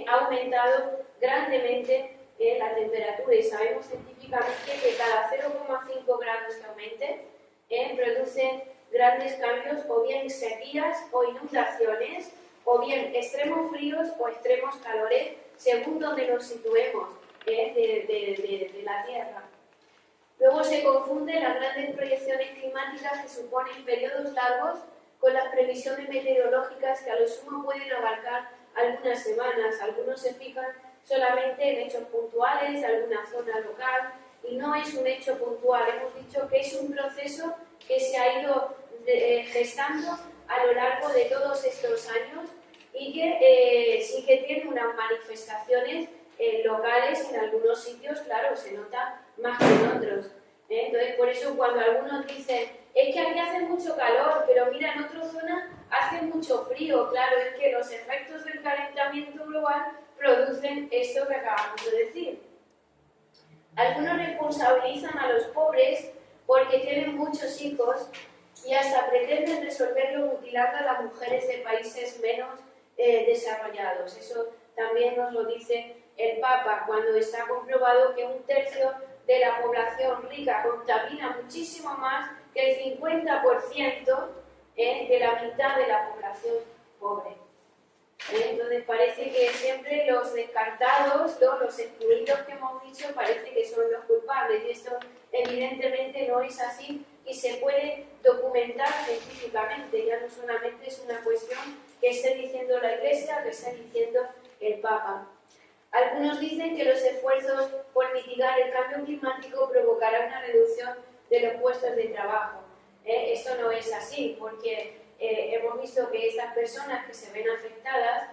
ha aumentado grandemente la temperatura, y sabemos científicamente que cada 0,5 grados que aumente produce grandes cambios, o bien sequías o inundaciones, o bien extremos fríos o extremos calores, según donde nos situemos de la Tierra. Luego se confunden las grandes proyecciones climáticas que suponen periodos largos con las previsiones meteorológicas que a lo sumo pueden abarcar algunas semanas. Algunos se fijan solamente en hechos puntuales de alguna zona local, y no es un hecho puntual. Hemos dicho que es un proceso que se ha ido gestando a lo largo de todos estos años, y que sí que tiene unas manifestaciones locales. En algunos sitios, claro, se nota más que en otros. Entonces, por eso cuando algunos dicen, es que aquí hace mucho calor, pero mira, en otra zona hace mucho frío, claro, es que los efectos del calentamiento global producen esto que acabamos de decir. Algunos responsabilizan a los pobres porque tienen muchos hijos y hasta pretenden resolverlo mutilando a las mujeres de países menos desarrollados. Eso también nos lo dice el Papa, cuando está comprobado que 1/3 de la población rica contamina muchísimo más que el 50% de la mitad de la población pobre. Entonces parece que siempre los descartados, los excluidos que hemos dicho, parece que son los culpables, y esto evidentemente no es así, y se puede documentar científicamente. Ya no solamente es una cuestión que esté diciendo la Iglesia, que esté diciendo el Papa. Algunos dicen que los esfuerzos por mitigar el cambio climático provocarán una reducción de los puestos de trabajo. Esto no es así, porque hemos visto que estas personas que se ven afectadas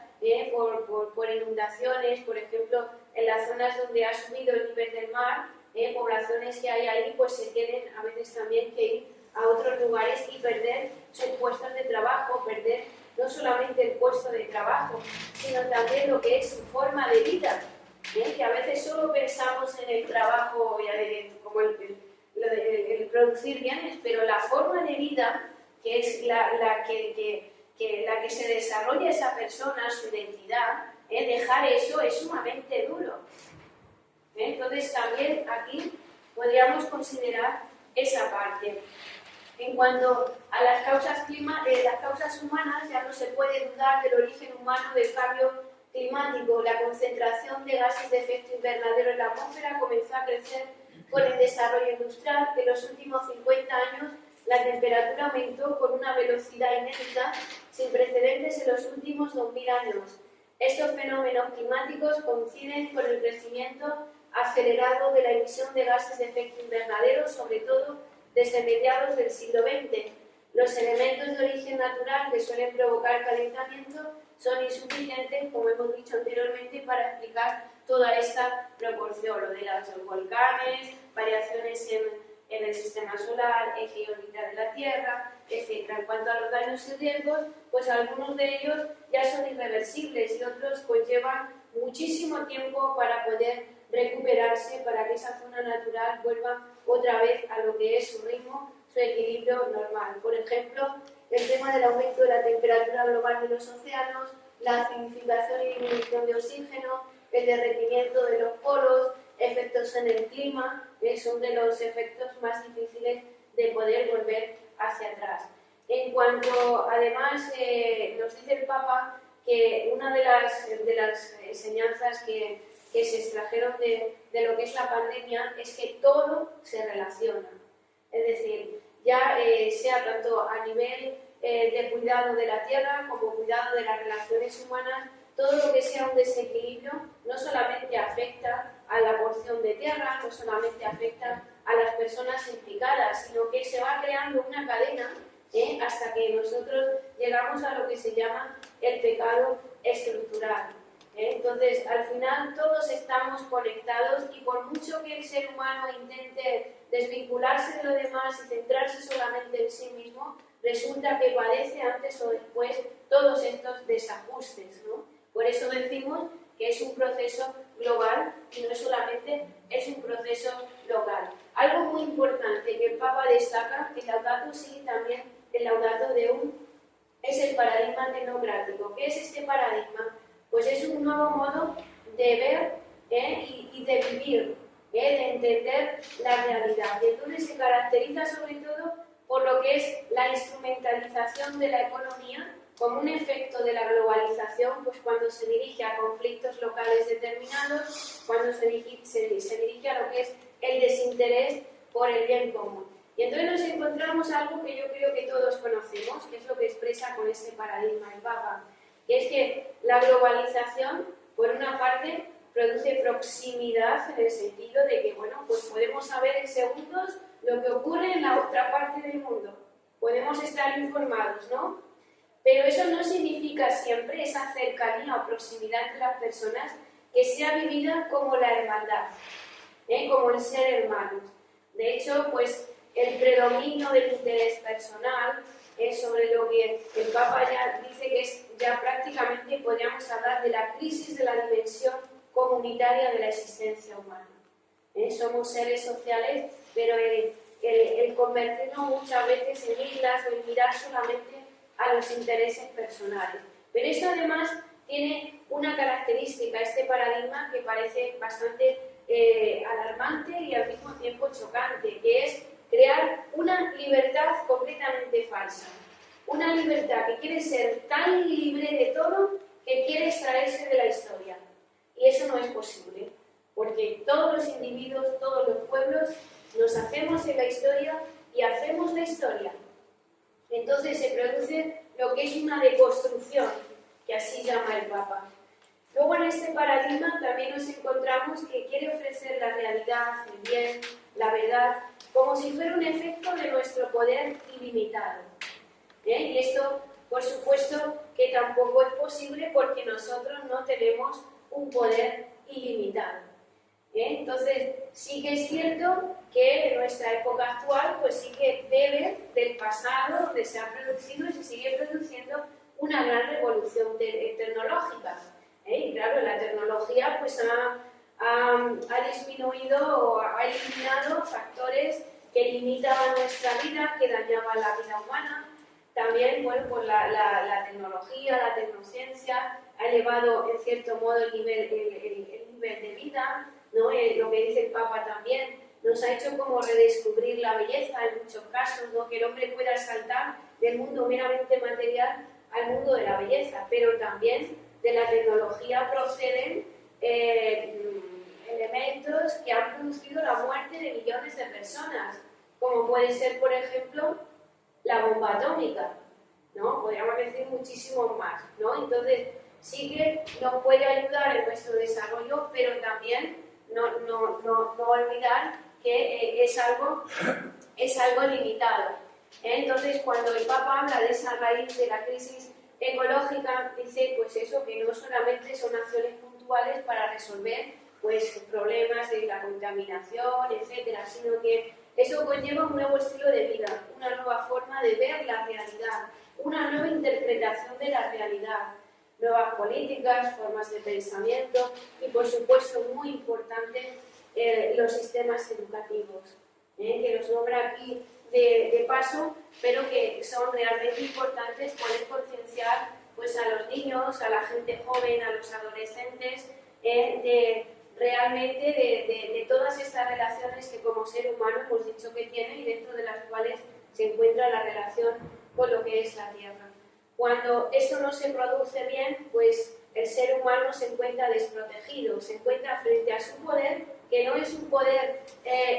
por inundaciones, por ejemplo, en las zonas donde ha subido el nivel del mar, poblaciones que hay ahí, pues se tienen a veces también que ir a otros lugares y perder sus puestos de trabajo, perder no solamente el puesto de trabajo, sino también lo que es su forma de vida, que a veces solo pensamos en el trabajo como el producir bienes, pero la forma de vida, que es la que se desarrolla esa persona, su identidad, dejar eso es sumamente duro. Entonces también aquí podríamos considerar esa parte. En cuanto a las causas humanas, ya no se puede dudar del origen humano del cambio climático. La concentración de gases de efecto invernadero en la atmósfera comenzó a crecer con el desarrollo industrial. En los últimos 50 años, la temperatura aumentó con una velocidad inédita, sin precedentes en los últimos 2000 años. Estos fenómenos climáticos coinciden con el crecimiento acelerado de la emisión de gases de efecto invernadero, sobre todo desde mediados del siglo XX. Los elementos de origen natural que suelen provocar calentamiento son insuficientes, como hemos dicho anteriormente, para explicar toda esta proporción, lo de los volcanes, variaciones en el sistema solar, eje y órbita de la Tierra, etc. En cuanto a los daños y riesgos, pues algunos de ellos ya son irreversibles y otros pues llevan muchísimo tiempo para poder recuperarse, para que esa zona natural vuelva otra vez a lo que es su ritmo, su equilibrio normal. Por ejemplo, el tema del aumento de la temperatura global de los océanos, la acidificación y disminución de oxígeno, el derretimiento de los polos, efectos en el clima, son de los efectos más difíciles de poder volver hacia atrás. En cuanto, además, nos dice el Papa que una de las enseñanzas que se extrajeron de lo que es la pandemia es que todo se relaciona. Es decir, ya sea tanto a nivel de cuidado de la tierra como cuidado de las relaciones humanas, todo lo que sea un desequilibrio no solamente afecta a la porción de tierra, no solamente afecta a las personas implicadas, sino que se va creando una cadena hasta que nosotros llegamos a lo que se llama el pecado estructural. Entonces, al final todos estamos conectados y por mucho que el ser humano intente desvincularse de lo demás y centrarse solamente en sí mismo, resulta que padece antes o después todos estos desajustes, ¿no? Por eso decimos que es un proceso global y no solamente es un proceso local. Algo muy importante que el Papa destaca, que Laudato Si también, el Laudato Deum, es el paradigma tecnocrático. ¿Qué es este paradigma? Pues es un nuevo modo de ver y de vivir, de entender la realidad. Y entonces se caracteriza sobre todo por lo que es la instrumentalización de la economía como un efecto de la globalización, pues cuando se dirige a conflictos locales determinados, cuando se dirige a lo que es el desinterés por el bien común. Y entonces nos encontramos algo que yo creo que todos conocemos, que es lo que expresa con este paradigma el Papa, que es que la globalización, por una parte, produce proximidad en el sentido de que, bueno, pues podemos saber en segundos lo que ocurre en la otra parte del mundo. Podemos estar informados, ¿no? Pero eso no significa siempre esa cercanía o proximidad entre las personas que sea vivida como la hermandad, como el ser hermanos. De hecho, pues el predominio del interés personal es sobre lo que el Papa ya dice que es ya prácticamente podríamos hablar de la crisis de la dimensión comunitaria de la existencia humana. Somos seres sociales, pero el convertirnos muchas veces en islas o en mirar solamente a los intereses personales. Pero eso además tiene una característica, este paradigma que parece bastante alarmante y al mismo tiempo chocante, que es crear una libertad completamente falsa. Una libertad que quiere ser tan libre de todo que quiere extraerse de la historia. Y eso no es posible, porque todos los individuos, todos los pueblos, nos hacemos en la historia y hacemos la historia. Entonces se produce lo que es una deconstrucción, que así llama el Papa. Luego en este paradigma también nos encontramos que quiere ofrecer la realidad, el bien, la verdad, como si fuera un efecto de nuestro poder ilimitado. Y esto, por supuesto, que tampoco es posible porque nosotros no tenemos un poder ilimitado. Entonces, sí que es cierto que en nuestra época actual, pues sí que bebe del pasado, donde se ha producido y se sigue produciendo una gran revolución tecnológica. Y claro, la tecnología pues ha disminuido o ha eliminado factores que limitaban nuestra vida, que dañaban la vida humana. También, bueno, pues la tecnología, la tecnociencia ha elevado en cierto modo el nivel de vida, ¿no? Lo que dice el Papa también, nos ha hecho como redescubrir la belleza en muchos casos, ¿no? Que el hombre pueda saltar del mundo meramente material al mundo de la belleza, pero también de la tecnología proceden elementos que han producido la muerte de millones de personas, como puede ser, por ejemplo, la bomba atómica, ¿no? Podríamos decir muchísimo más, ¿no? Entonces, sí que nos puede ayudar en nuestro desarrollo, pero también no olvidar que es algo limitado. Entonces, cuando el Papa habla de esa raíz de la crisis ecológica, dice pues eso, que no solamente son acciones puntuales para resolver pues problemas de la contaminación, etcétera, sino que eso conlleva un nuevo estilo de vida, una nueva forma de ver la realidad, una nueva interpretación de la realidad, nuevas políticas, formas de pensamiento y, por supuesto, muy importante, los sistemas educativos, que los nombra aquí de paso, pero que son realmente importantes poder concienciar pues, a los niños, a la gente joven, a los adolescentes, de realmente de todas estas relaciones que como ser humano hemos dicho que tiene y dentro de las cuales se encuentra la relación con lo que es la Tierra. Cuando esto no se produce bien, pues el ser humano se encuentra desprotegido, se encuentra frente a su poder, que no es un poder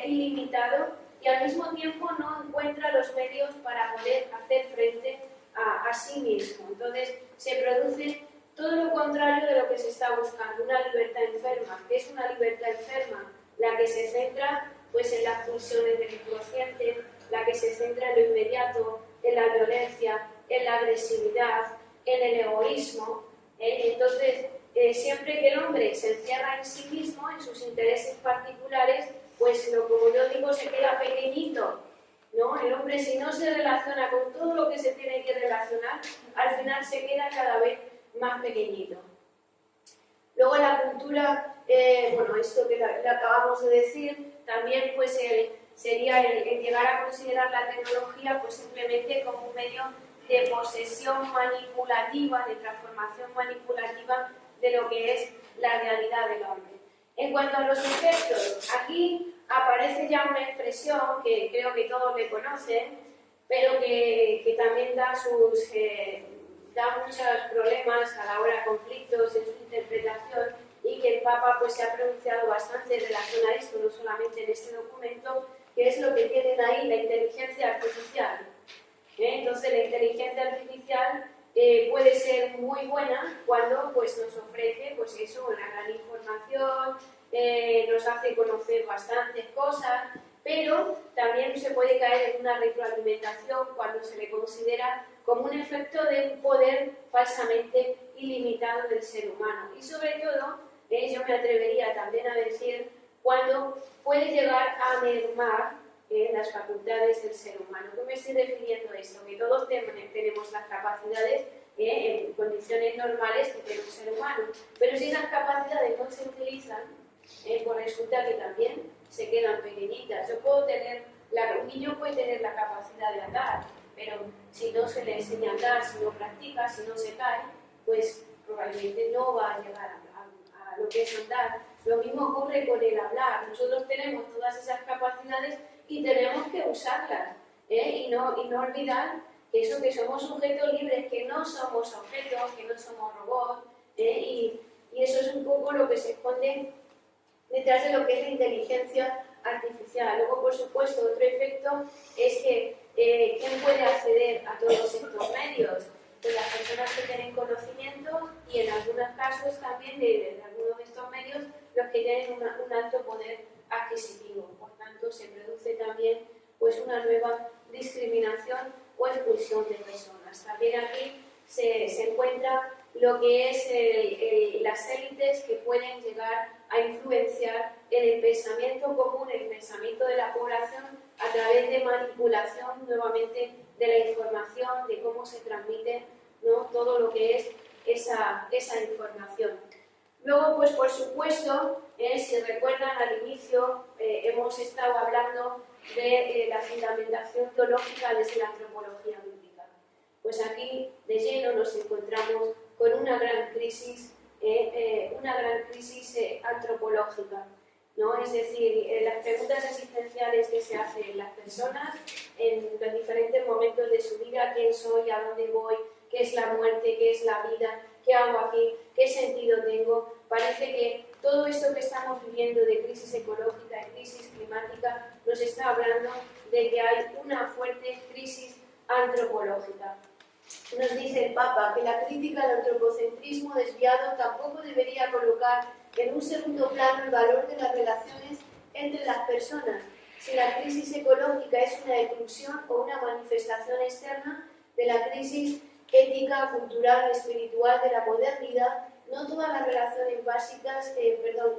ilimitado, y al mismo tiempo no encuentra los medios para poder hacer frente a sí mismo. Entonces se produce todo lo contrario de lo que se está buscando, una libertad enferma. ¿Qué es una libertad enferma? La que se centra pues, en las pulsiones del inconsciente, la que se centra en lo inmediato, en la violencia, en la agresividad, en el egoísmo. Entonces, siempre que el hombre se encierra en sí mismo, en sus intereses particulares, pues como yo digo, se queda pequeñito, ¿no? El hombre, si no se relaciona con todo lo que se tiene que relacionar, al final se queda cada vez más pequeñito. Luego la cultura, bueno, esto que le acabamos de decir, también pues sería el llegar a considerar la tecnología pues simplemente como un medio de posesión manipulativa, de transformación manipulativa de lo que es la realidad del hombre. En cuanto a los efectos, aquí aparece ya una expresión que creo que todos le conocen, pero que también da muchos problemas a la hora de conflictos en su interpretación, y que el Papa pues, se ha pronunciado bastante en relación a esto, no solamente en este documento, que es lo que tienen ahí, la inteligencia artificial. Entonces la inteligencia artificial puede ser muy buena cuando pues, nos ofrece pues, eso, una gran información, nos hace conocer bastantes cosas, pero también se puede caer en una retroalimentación cuando se le considera como un efecto de un poder falsamente ilimitado del ser humano. Y sobre todo, yo me atrevería también a decir, cuando puede llegar a mermar las facultades del ser humano. ¿Qué me estoy refiriendo a esto? Que todos tenemos las capacidades en condiciones normales que tiene un ser humano, pero si esas capacidades no se utilizan, pues resulta que también se quedan pequeñitas. Un niño puede tener la capacidad de andar, pero si no se le enseña a andar, si no practica, si no se cae, pues probablemente no va a llegar a lo que es andar. Lo mismo ocurre con el hablar. Nosotros tenemos todas esas capacidades y tenemos que usarlas, y no olvidar que somos sujetos libres, que no somos objetos, que no somos robots, y eso es un poco lo que se esconde detrás de lo que es la inteligencia artificial. Luego, por supuesto, otro efecto es que ¿quién puede acceder a todos estos medios? Pues las personas que tienen conocimientos y en algunos casos también de algunos de estos medios los que tienen un alto poder adquisitivo. Por tanto, se produce también pues, una nueva discriminación o expulsión de personas. También aquí se encuentra lo que es las élites que pueden llegar a influenciar en el pensamiento común, el pensamiento de la población a través de manipulación nuevamente de la información, de cómo se transmite, ¿no? Todo lo que es esa información. Luego, pues por supuesto, si recuerdan al inicio, hemos estado hablando de la fundamentación teológica desde la antropología bíblica. Pues aquí de lleno nos encontramos con una gran crisis antropológica, ¿no? Es decir, las preguntas existenciales que se hacen las personas en los diferentes momentos de su vida: ¿quién soy? ¿A dónde voy? ¿Qué es la muerte? ¿Qué es la vida? ¿Qué hago aquí? ¿Qué sentido tengo? Parece que todo esto que estamos viviendo de crisis ecológica y crisis climática nos está hablando de que hay una fuerte crisis antropológica. Nos dice el Papa que la crítica al antropocentrismo desviado tampoco debería colocar en un segundo plano el valor de las relaciones entre las personas. Si la crisis ecológica es una exclusión o una manifestación externa de la crisis ética, cultural, espiritual de la modernidad, no todas las relaciones básicas,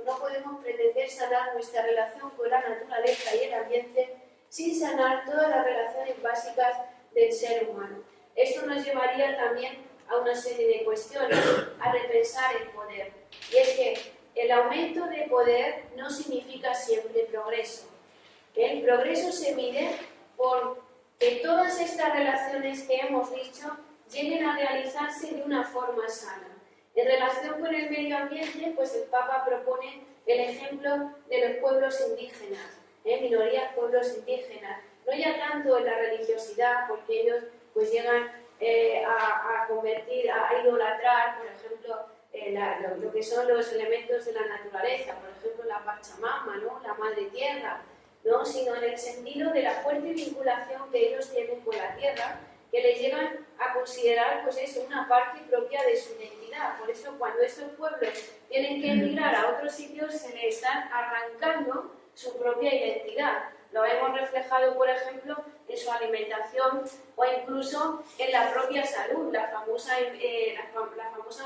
no podemos pretender sanar nuestra relación con la naturaleza y el ambiente sin sanar todas las relaciones básicas del ser humano. Esto nos llevaría también a una serie de cuestiones, a repensar el poder. Y es que el aumento de poder no significa siempre progreso. El progreso se mide por que todas estas relaciones que hemos dicho lleguen a realizarse de una forma sana. En relación con el medio ambiente, pues el Papa propone el ejemplo de los pueblos indígenas, minorías, pueblos indígenas. No ya tanto en la religiosidad, porque ellos pues llegan a convertir, a idolatrar, por ejemplo, lo que son los elementos de la naturaleza, por ejemplo la Pachamama, ¿no? La Madre Tierra, ¿no? Sino en el sentido de la fuerte vinculación que ellos tienen con la tierra, que les llegan a considerar pues eso, una parte propia de su identidad. Por eso cuando estos pueblos tienen que emigrar a otros sitios se les están arrancando su propia identidad. Lo hemos reflejado, por ejemplo, en su alimentación o incluso en la propia salud, la famosa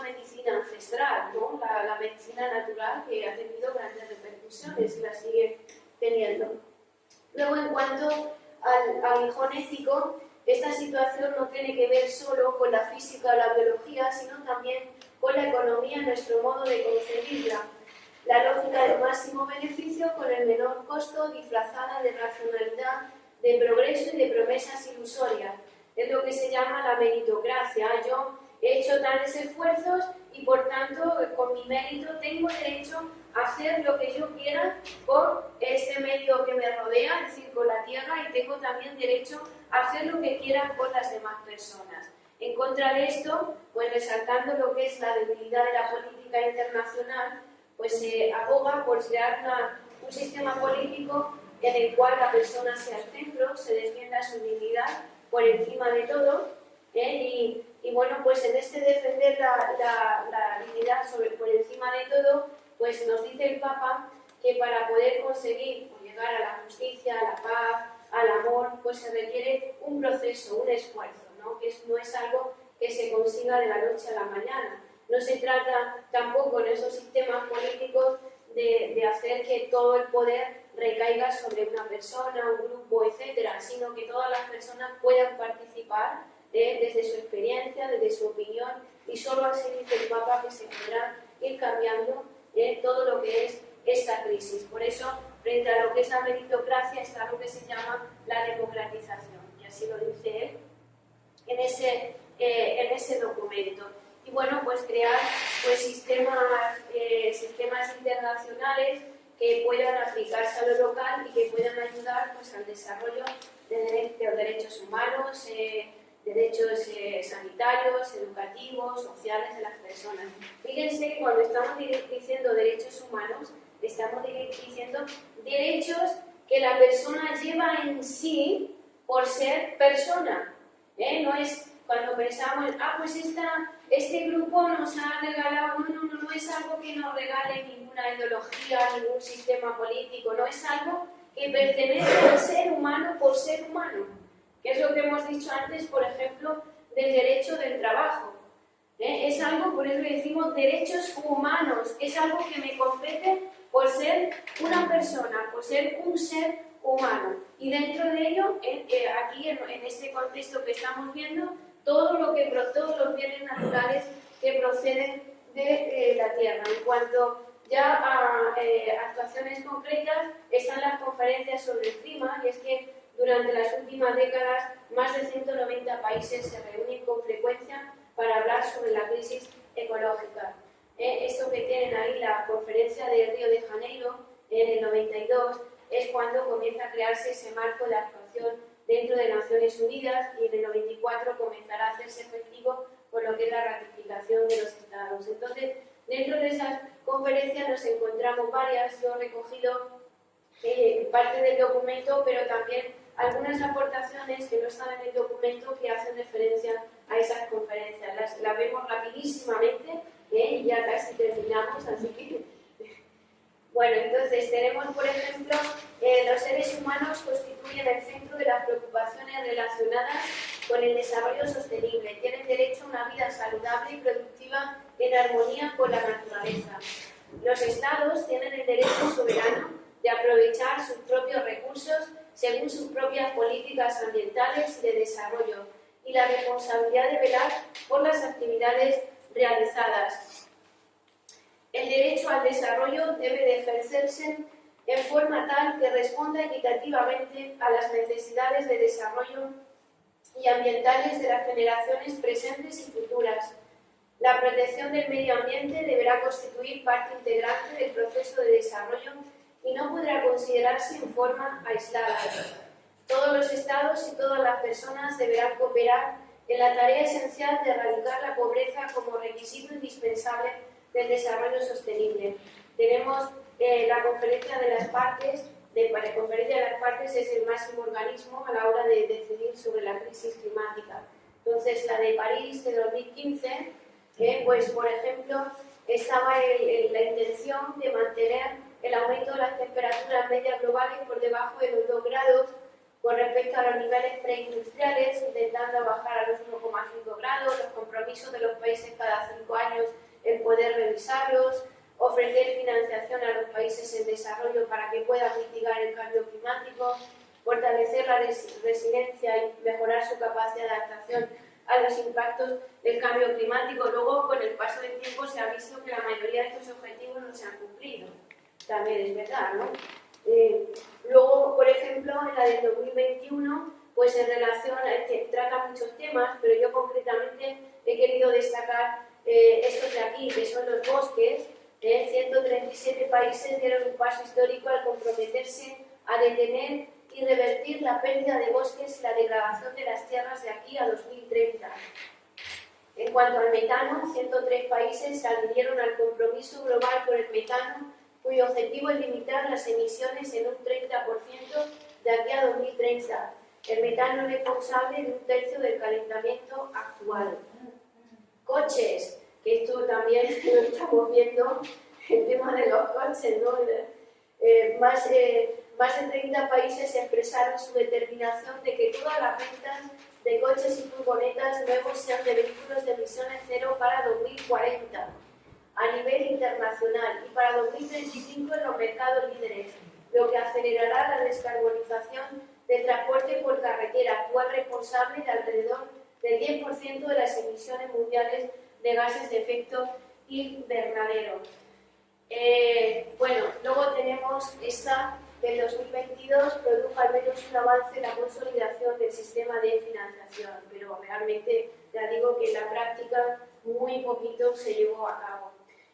medicina ancestral, ¿no? La medicina natural, que ha tenido grandes repercusiones y la sigue teniendo. Luego, en cuanto al aguijón ético, esta situación no tiene que ver solo con la física o la biología, sino también con la economía, nuestro modo de concebirla. La lógica del máximo beneficio con el menor costo, disfrazada de racionalidad, de progreso y de promesas ilusorias. Es lo que se llama la meritocracia. Yo he hecho tales esfuerzos y por tanto con mi mérito tengo derecho a hacer lo que yo quiera con este medio que me rodea, es decir, con la tierra, y tengo también derecho a hacer lo que quiera con las demás personas. En contra de esto, pues resaltando lo que es la debilidad de la política internacional, pues se aboga por crear un sistema político en el cual la persona sea el centro, se defienda su dignidad por encima de todo, y bueno, pues en este defender la dignidad por encima de todo, pues nos dice el Papa que para poder conseguir o llegar a la justicia, a la paz, al amor, pues se requiere un proceso, un esfuerzo, ¿no? Que no es algo que se consiga de la noche a la mañana. No se trata tampoco en esos sistemas políticos de hacer que todo el poder recaiga sobre una persona, un grupo, etcétera, sino que todas las personas puedan participar desde su experiencia, desde su opinión, y solo así dice el Papa que se podrá ir cambiando todo lo que es esta crisis. Por eso, frente a lo que es la meritocracia, está lo que se llama la democratización, y así lo dice él en ese documento. Y bueno, pues crear pues, sistemas internacionales que puedan aplicarse a lo local y que puedan ayudar pues, al desarrollo de los derechos humanos, derechos sanitarios, educativos, sociales de las personas. Fíjense que cuando estamos diciendo derechos humanos, estamos diciendo derechos que la persona lleva en sí por ser persona. No es cuando pensamos, pues este grupo nos ha regalado, no es algo que nos regale ninguna ideología, ningún sistema político, no es algo que pertenece al ser humano por ser humano, que es lo que hemos dicho antes, por ejemplo, del derecho del trabajo. Es algo, por eso decimos derechos humanos, es algo que me compete por ser una persona, por ser un ser humano. Y dentro de ello, aquí en este contexto que estamos viendo, todos los bienes naturales que proceden de la tierra. En cuanto ya a actuaciones concretas, están las conferencias sobre el clima, y es que durante las últimas décadas más de 190 países se reúnen con frecuencia para hablar sobre la crisis ecológica. Esto que tienen ahí, la conferencia de Río de Janeiro, en el 92, es cuando comienza a crearse ese marco de actuación dentro de Naciones Unidas, y en el 94 comenzará a hacerse efectivo por lo que es la ratificación de los Estados. Entonces, dentro de esas conferencias nos encontramos varias. Yo he recogido parte del documento, pero también algunas aportaciones que no están en el documento que hacen referencia a esas conferencias. Las vemos rapidísimamente y ya casi terminamos, así que... Bueno, entonces tenemos, por ejemplo, los seres humanos constituyen el centro de las preocupaciones relacionadas con el desarrollo sostenible. Tienen derecho a una vida saludable y productiva en armonía con la naturaleza. Los Estados tienen el derecho soberano de aprovechar sus propios recursos según sus propias políticas ambientales y de desarrollo, y la responsabilidad de velar por las actividades realizadas. El derecho al desarrollo debe de ejercerse en forma tal que responda equitativamente a las necesidades de desarrollo y ambientales de las generaciones presentes y futuras. La protección del medio ambiente deberá constituir parte integrante del proceso de desarrollo y no podrá considerarse en forma aislada. Todos los Estados y todas las personas deberán cooperar en la tarea esencial de erradicar la pobreza como requisito indispensable del desarrollo sostenible. Tenemos la Conferencia de las Partes. La Conferencia de las Partes es el máximo organismo a la hora de decidir sobre la crisis climática. Entonces, la de París de 2015, pues por ejemplo, estaba la intención de mantener el aumento de las temperaturas medias globales por debajo de los 2 grados con respecto a los niveles preindustriales, intentando bajar a los 1,5 grados, los compromisos de los países cada 5 años, el poder revisarlos, ofrecer financiación a los países en desarrollo para que puedan mitigar el cambio climático, fortalecer la resiliencia y mejorar su capacidad de adaptación a los impactos del cambio climático. Luego, con el paso del tiempo, se ha visto que la mayoría de estos objetivos no se han cumplido. También es verdad, ¿no? Luego, por ejemplo, en la del 2021, pues en relación a que trata muchos temas, pero yo concretamente he querido destacar estos de aquí, que son los bosques. 137 países dieron un paso histórico al comprometerse a detener y revertir la pérdida de bosques y la degradación de las tierras de aquí a 2030. En cuanto al metano, 103 países se adhirieron al compromiso global por el metano, cuyo objetivo es limitar las emisiones en un 30% de aquí a 2030. El metano es responsable de 1/3 del calentamiento actual. Coches, que esto también lo estamos viendo, el tema de los coches, ¿no? Más de 30 países expresaron su determinación de que todas las ventas de coches y furgonetas nuevos sean de vehículos de emisiones cero para 2040 a nivel internacional y para 2035 en los mercados líderes, lo que acelerará la descarbonización del transporte por carretera, actual responsable de alrededor del 10% de las emisiones mundiales de gases de efecto invernadero. Bueno, luego tenemos esta del 2022, produjo al menos un avance en la consolidación del sistema de financiación, pero realmente ya digo que en la práctica muy poquito se llevó a cabo.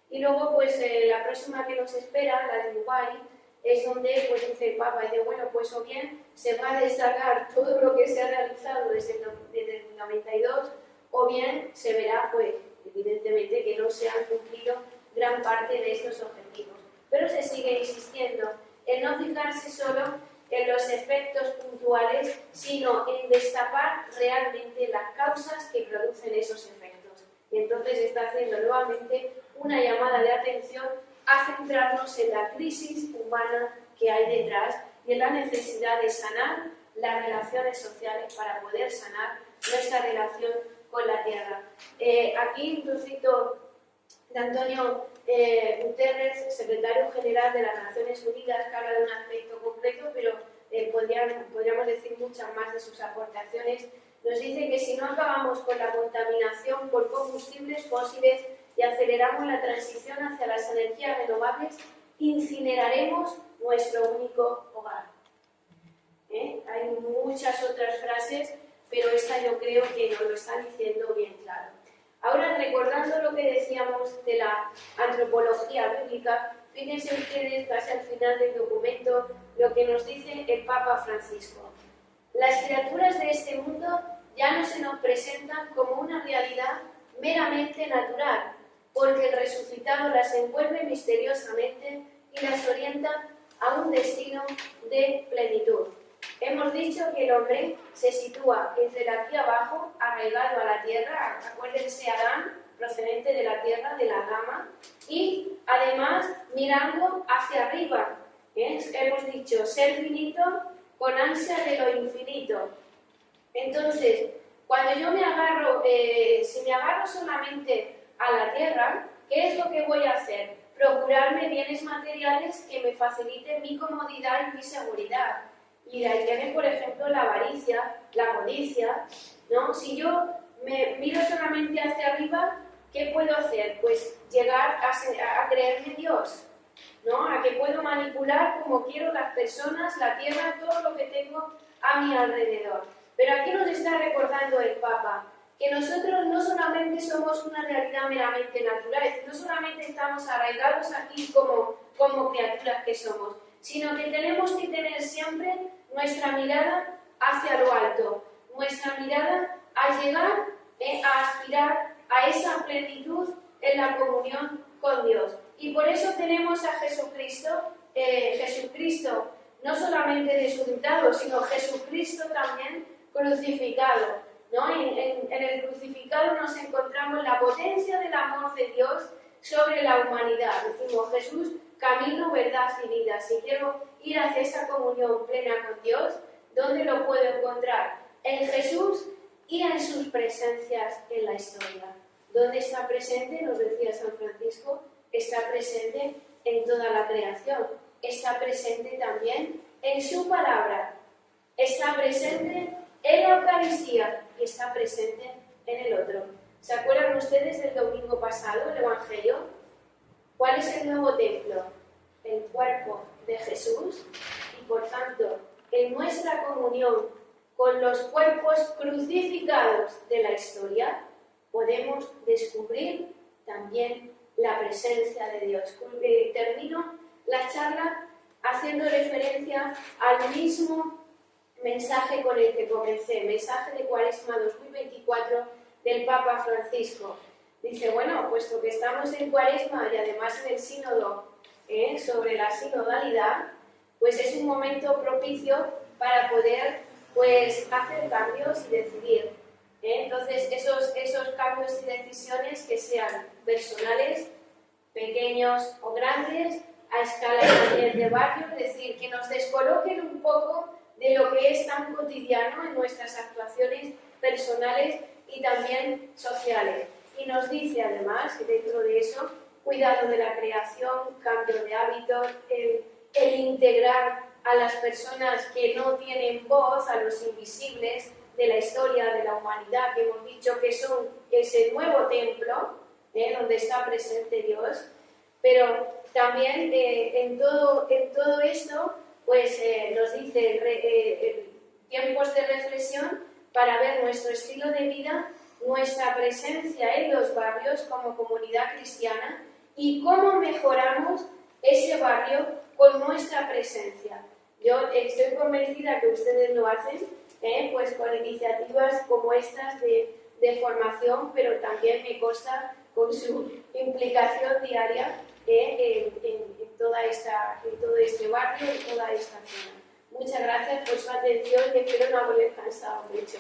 Y luego, pues la próxima que nos espera, la de Dubái, es donde pues, dice el Papa, dice, bueno, pues o bien se va a destacar todo lo que se ha realizado desde el 92, o bien se verá, pues, evidentemente, que no se han cumplido gran parte de estos objetivos. Pero se sigue insistiendo en no fijarse solo en los efectos puntuales, sino en destapar realmente las causas que producen esos efectos. Y entonces está haciendo nuevamente una llamada de atención a centrarnos en la crisis humana que hay detrás y en la necesidad de sanar las relaciones sociales para poder sanar nuestra relación con la Tierra. Aquí un trocito de Antonio Guterres, secretario general de las Naciones Unidas, que habla de un aspecto concreto, pero podríamos decir muchas más de sus aportaciones. Nos dice que si no acabamos con la contaminación por combustibles fósiles y aceleramos la transición hacia las energías renovables, incineraremos nuestro único hogar. Hay muchas otras frases, pero esta yo creo que nos lo está diciendo bien claro. Ahora, recordando lo que decíamos de la antropología bíblica, fíjense ustedes, casi al final del documento, lo que nos dice el Papa Francisco. Las criaturas de este mundo ya no se nos presentan como una realidad meramente natural, porque el resucitado las envuelve misteriosamente y las orienta a un destino de plenitud. Hemos dicho que el hombre se sitúa entre el aquí abajo, arraigado a la tierra, acuérdense Adán, procedente de la tierra, de la rama, y además mirando hacia arriba. Hemos dicho ser finito con ansia de lo infinito. Entonces, cuando yo me agarro, si me agarro solamente a la tierra, ¿qué es lo que voy a hacer? Procurarme bienes materiales que me faciliten mi comodidad y mi seguridad. Y de ahí viene, por ejemplo, la avaricia, la codicia, ¿no? Si yo me miro solamente hacia arriba, ¿qué puedo hacer? Pues llegar a creerme Dios, ¿no? A que puedo manipular como quiero las personas, la tierra, todo lo que tengo a mi alrededor. Pero aquí nos está recordando el Papa, que nosotros no solamente somos una realidad meramente natural, es decir, no solamente estamos arraigados aquí como criaturas que somos, sino que tenemos que tener siempre nuestra mirada hacia lo alto, nuestra mirada a llegar a aspirar a esa plenitud en la comunión con Dios. Y por eso tenemos a Jesucristo, Jesucristo no solamente resucitado, sino Jesucristo también crucificado, ¿no? En el crucificado nos encontramos la potencia del amor de Dios sobre la humanidad. Decimos, Jesús, camino, verdad y vida. Si quiero ir hacia esa comunión plena con Dios, ¿dónde lo puedo encontrar? En Jesús y en sus presencias en la historia. ¿Dónde está presente? Nos decía San Francisco, está presente en toda la creación, está presente también en su palabra, está presente en la Eucaristía y está presente en el otro. ¿Se acuerdan ustedes del domingo pasado, el Evangelio? ¿Cuál es el nuevo templo? El cuerpo de Jesús, y por tanto, en nuestra comunión con los cuerpos crucificados de la historia, podemos descubrir también la presencia de Dios. Termino la charla haciendo referencia al mismo mensaje con el que comencé, mensaje de Cuaresma 2024 del Papa Francisco. Dice, bueno, puesto que estamos en Cuaresma y además en el sínodo sobre la sinodalidad, pues es un momento propicio para poder hacer cambios y decidir. Entonces, esos cambios y decisiones que sean personales, pequeños o grandes, a escala también de barrio, es decir, que nos descoloquen un poco de lo que es tan cotidiano en nuestras actuaciones personales y también sociales. Y nos dice además, que dentro de eso, cuidado de la creación, cambio de hábitos, el integrar a las personas que no tienen voz, a los invisibles de la historia de la humanidad, que hemos dicho que son ese nuevo templo, donde está presente Dios, pero también en todo esto nos dice tiempos de reflexión para ver nuestro estilo de vida, nuestra presencia en los barrios como comunidad cristiana y cómo mejoramos ese barrio con nuestra presencia. Yo estoy convencida que ustedes lo hacen, pues con iniciativas como estas de formación, pero también me consta con su implicación diaria en todo este barrio y toda esta zona. Muchas gracias por su atención y espero no haberles cansado mucho.